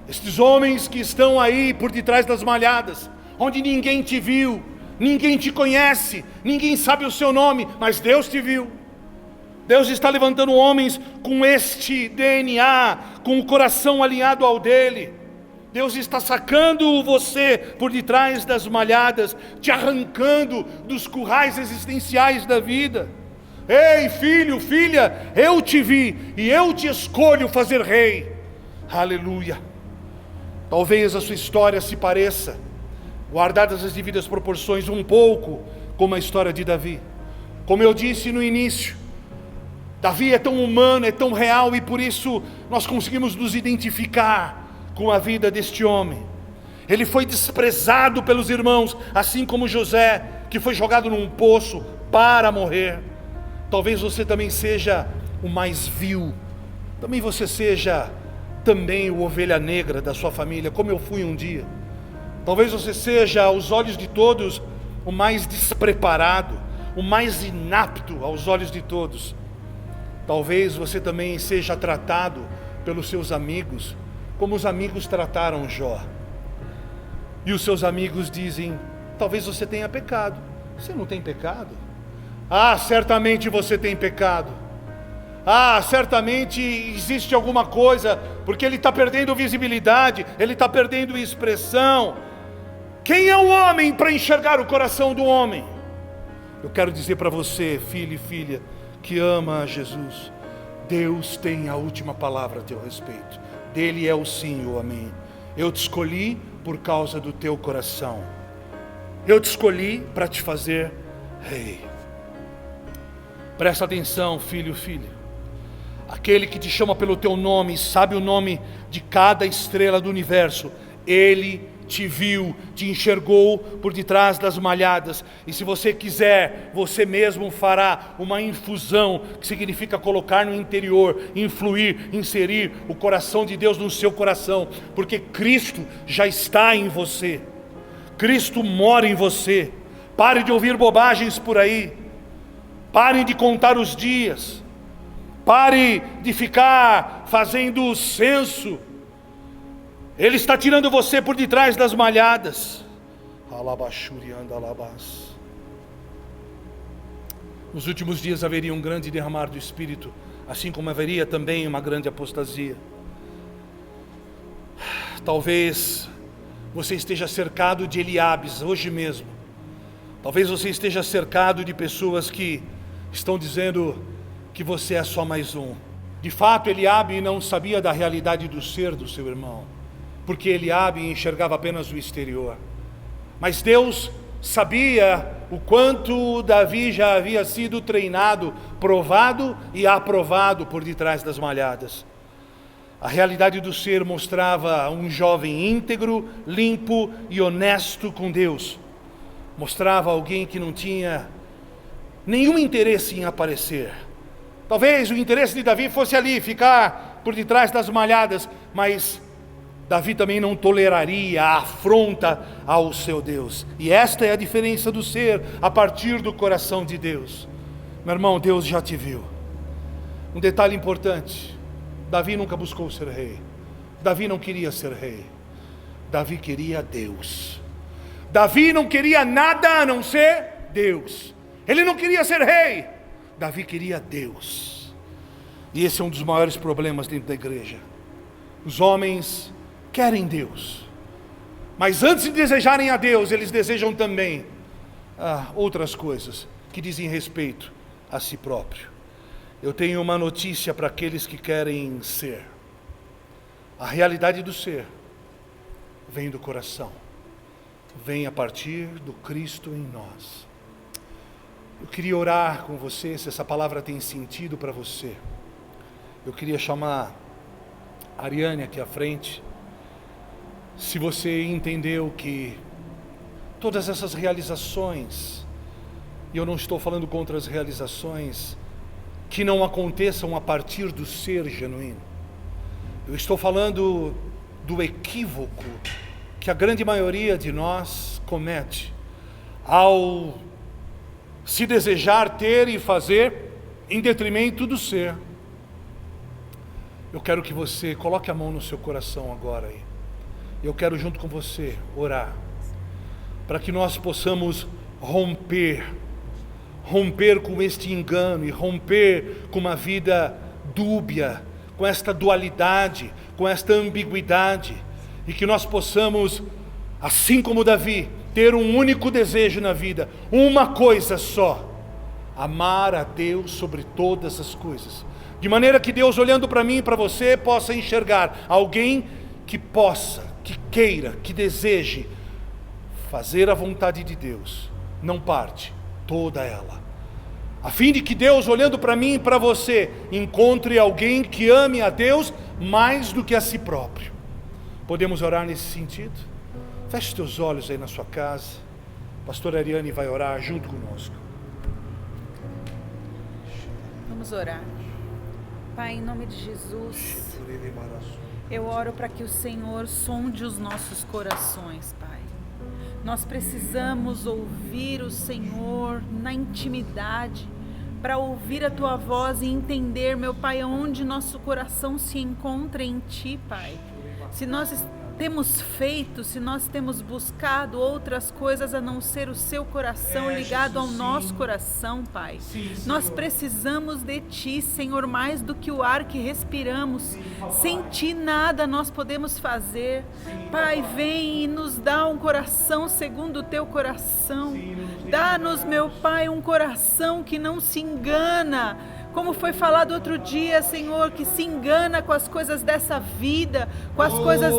Estes homens que estão aí por detrás das malhadas, onde ninguém te viu, ninguém te conhece, ninguém sabe o seu nome, mas Deus te viu. Deus está levantando homens com este DNA, com o coração alinhado ao dele. Deus está sacando você por detrás das malhadas, te arrancando dos currais existenciais da vida. Ei, filho, filha, eu te vi e eu te escolho fazer rei. Aleluia. Talvez a sua história se pareça, guardadas as devidas proporções, um pouco como a história de Davi. Como eu disse no início, Davi é tão humano, é tão real, e por isso nós conseguimos nos identificar com a vida deste homem. Ele foi desprezado pelos irmãos, assim como José, que foi jogado num poço para morrer. Talvez você também seja o mais vil, também você seja também o ovelha negra da sua família, como eu fui um dia. Talvez você seja, aos olhos de todos, o mais despreparado, o mais inapto aos olhos de todos. Talvez você também seja tratado pelos seus amigos como os amigos trataram Jó. E os seus amigos dizem: talvez você tenha pecado. Você não tem pecado? Ah, certamente você tem pecado. Ah, certamente existe alguma coisa, porque ele está perdendo visibilidade, ele está perdendo expressão. Quem é o homem para enxergar o coração do homem? Eu quero dizer para você, filho e filha, que ama a Jesus, Deus tem a última palavra a teu respeito. Dele é o sim e o amém. Eu te escolhi por causa do teu coração. Eu te escolhi para te fazer rei. Presta atenção, filho e filha. Aquele que te chama pelo teu nome, sabe o nome de cada estrela do universo. Ele te viu, te enxergou por detrás das malhadas. E se você quiser, você mesmo fará uma infusão, que significa colocar no interior, influir, inserir o coração de Deus no seu coração, porque Cristo já está em você. Cristo mora em você. Pare de ouvir bobagens por aí. Pare de contar os dias. Pare de ficar fazendo censo. Ele está tirando você por detrás das malhadas. Nos últimos dias haveria um grande derramar do Espírito, assim como haveria também uma grande apostasia. Talvez você esteja cercado de Eliabes hoje mesmo. Talvez você esteja cercado de pessoas que estão dizendo que você é só mais um. De fato, Eliabe não sabia da realidade do ser do seu irmão, porque Eliabe enxergava apenas o exterior. Mas Deus sabia o quanto Davi já havia sido treinado, provado e aprovado por detrás das malhadas. A realidade do ser mostrava um jovem íntegro, limpo e honesto com Deus. Mostrava alguém que não tinha nenhum interesse em aparecer. Talvez o interesse de Davi fosse ali, ficar por detrás das malhadas, mas Davi também não toleraria a afronta ao seu Deus. E esta é a diferença do ser a partir do coração de Deus. Meu irmão, Deus já te viu. Um detalhe importante: Davi nunca buscou ser rei. Davi não queria ser rei. Davi queria Deus. Davi não queria nada a não ser Deus. Ele não queria ser rei. Davi queria Deus. E esse é um dos maiores problemas dentro da igreja. Os homens querem Deus, mas antes de desejarem a Deus, eles desejam também outras coisas que dizem respeito a si próprio. Eu tenho uma notícia para aqueles que querem ser. A realidade do ser vem do coração, vem a partir do Cristo em nós. Eu queria orar com você, se essa palavra tem sentido para você. Eu queria chamar a Ariane aqui à frente. Se você entendeu que todas essas realizações, e eu não estou falando contra as realizações, que não aconteçam a partir do ser genuíno. Eu estou falando do equívoco que a grande maioria de nós comete ao se desejar ter e fazer em detrimento do ser. Eu quero que você coloque a mão no seu coração agora aí. Eu quero junto com você orar para que nós possamos romper com este engano e romper com uma vida dúbia, com esta dualidade, com esta ambiguidade, e que nós possamos, assim como Davi, ter um único desejo na vida, uma coisa só: amar a Deus sobre todas as coisas, de maneira que Deus, olhando para mim e para você, possa enxergar alguém que possa, que queira, que deseje fazer a vontade de Deus, não parte, toda ela, a fim de que Deus, olhando para mim e para você, encontre alguém que ame a Deus mais do que a si próprio. Podemos orar nesse sentido? Feche teus olhos aí na sua casa. Pastor Ariane vai orar junto conosco. Vamos orar. Pai, em nome de Jesus, eu oro para que o Senhor sonde os nossos corações, Pai. Nós precisamos ouvir o Senhor na intimidade, para ouvir a Tua voz e entender, meu Pai, onde nosso coração se encontra em Ti, Pai. Se nós temos feito, se nós temos buscado outras coisas a não ser o Seu coração ligado ao nosso coração, Pai. Nós precisamos de Ti, Senhor, mais do que o ar que respiramos. Sem Ti nada nós podemos fazer. Pai, vem e nos dá um coração segundo o Teu coração. Dá-nos, meu Pai, um coração que não se engana, como foi falado outro dia, Senhor, que se engana com as coisas dessa vida, com as coisas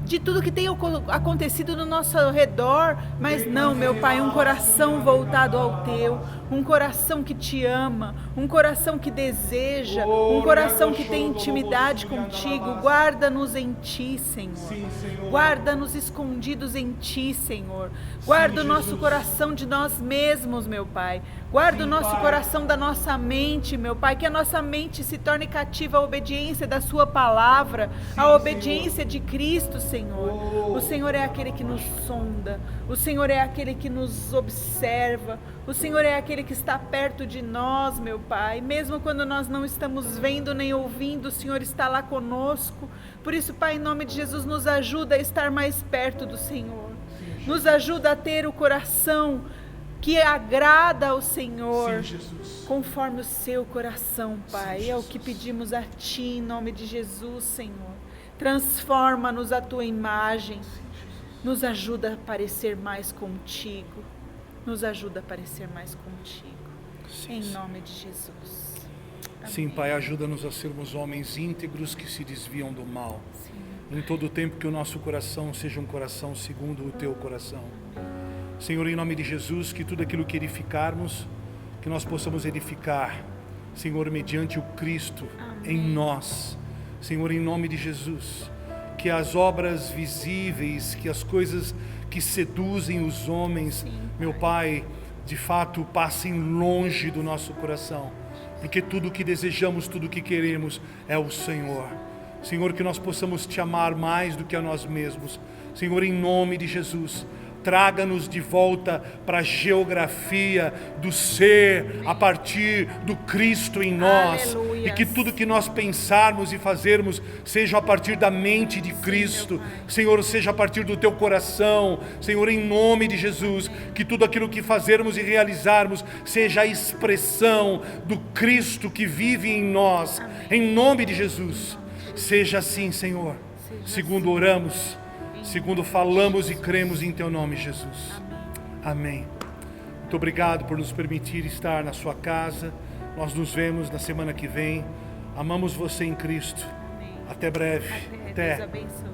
de tudo que tem acontecido no nosso redor, mas não, meu Pai, um coração voltado ao Teu, um coração que Te ama, um coração que deseja, um coração que tem intimidade contigo. Guarda-nos em Ti, Senhor. Guarda-nos escondidos em Ti, Senhor. Guarda o nosso coração de nós mesmos, meu Pai. Guarda o nosso coração da nossa mente, meu Pai, que a nossa mente se torne cativa à obediência da Sua palavra, à obediência de Cristo, Senhor. O Senhor é aquele que nos sonda, o Senhor é aquele que nos observa, o Senhor é aquele que está perto de nós, meu Pai. Mesmo quando nós não estamos vendo nem ouvindo, o Senhor está lá conosco. Por isso, Pai, em nome de Jesus, nos ajuda a estar mais perto do Senhor. Nos ajuda a ter o coração que agrada ao Senhor, conforme o Seu coração, Pai. É o que pedimos a Ti, em nome de Jesus, Senhor. Transforma-nos à Tua imagem. Nos ajuda a parecer mais contigo. Nos ajuda a parecer mais contigo. Sim, Em sim. nome de Jesus. Sim, Pai, ajuda-nos a sermos homens íntegros que se desviam do mal. Em todo o tempo que o nosso coração seja um coração segundo o Teu coração. Senhor, em nome de Jesus, que tudo aquilo que edificarmos, que nós possamos edificar, Senhor, mediante o Cristo em nós. Senhor, em nome de Jesus, que as obras visíveis, que as coisas que seduzem os homens, meu Pai, de fato passem longe do nosso coração, porque tudo o que desejamos, tudo o que queremos é o Senhor. Senhor, que nós possamos Te amar mais do que a nós mesmos. Senhor, em nome de Jesus, traga-nos de volta para a geografia do ser a partir do Cristo em nós. Aleluias. E que tudo que nós pensarmos e fazermos seja a partir da mente de Cristo. Senhor, seja a partir do Teu coração. Senhor, em nome de Jesus, que tudo aquilo que fazermos e realizarmos seja a expressão do Cristo que vive em nós. Em nome de Jesus. Seja assim, Senhor, segundo oramos, segundo falamos e cremos em Teu nome, Jesus. Amém. Muito obrigado por nos permitir estar na sua casa. Nós nos vemos na semana que vem. Amamos você em Cristo. Até breve. Deus abençoe.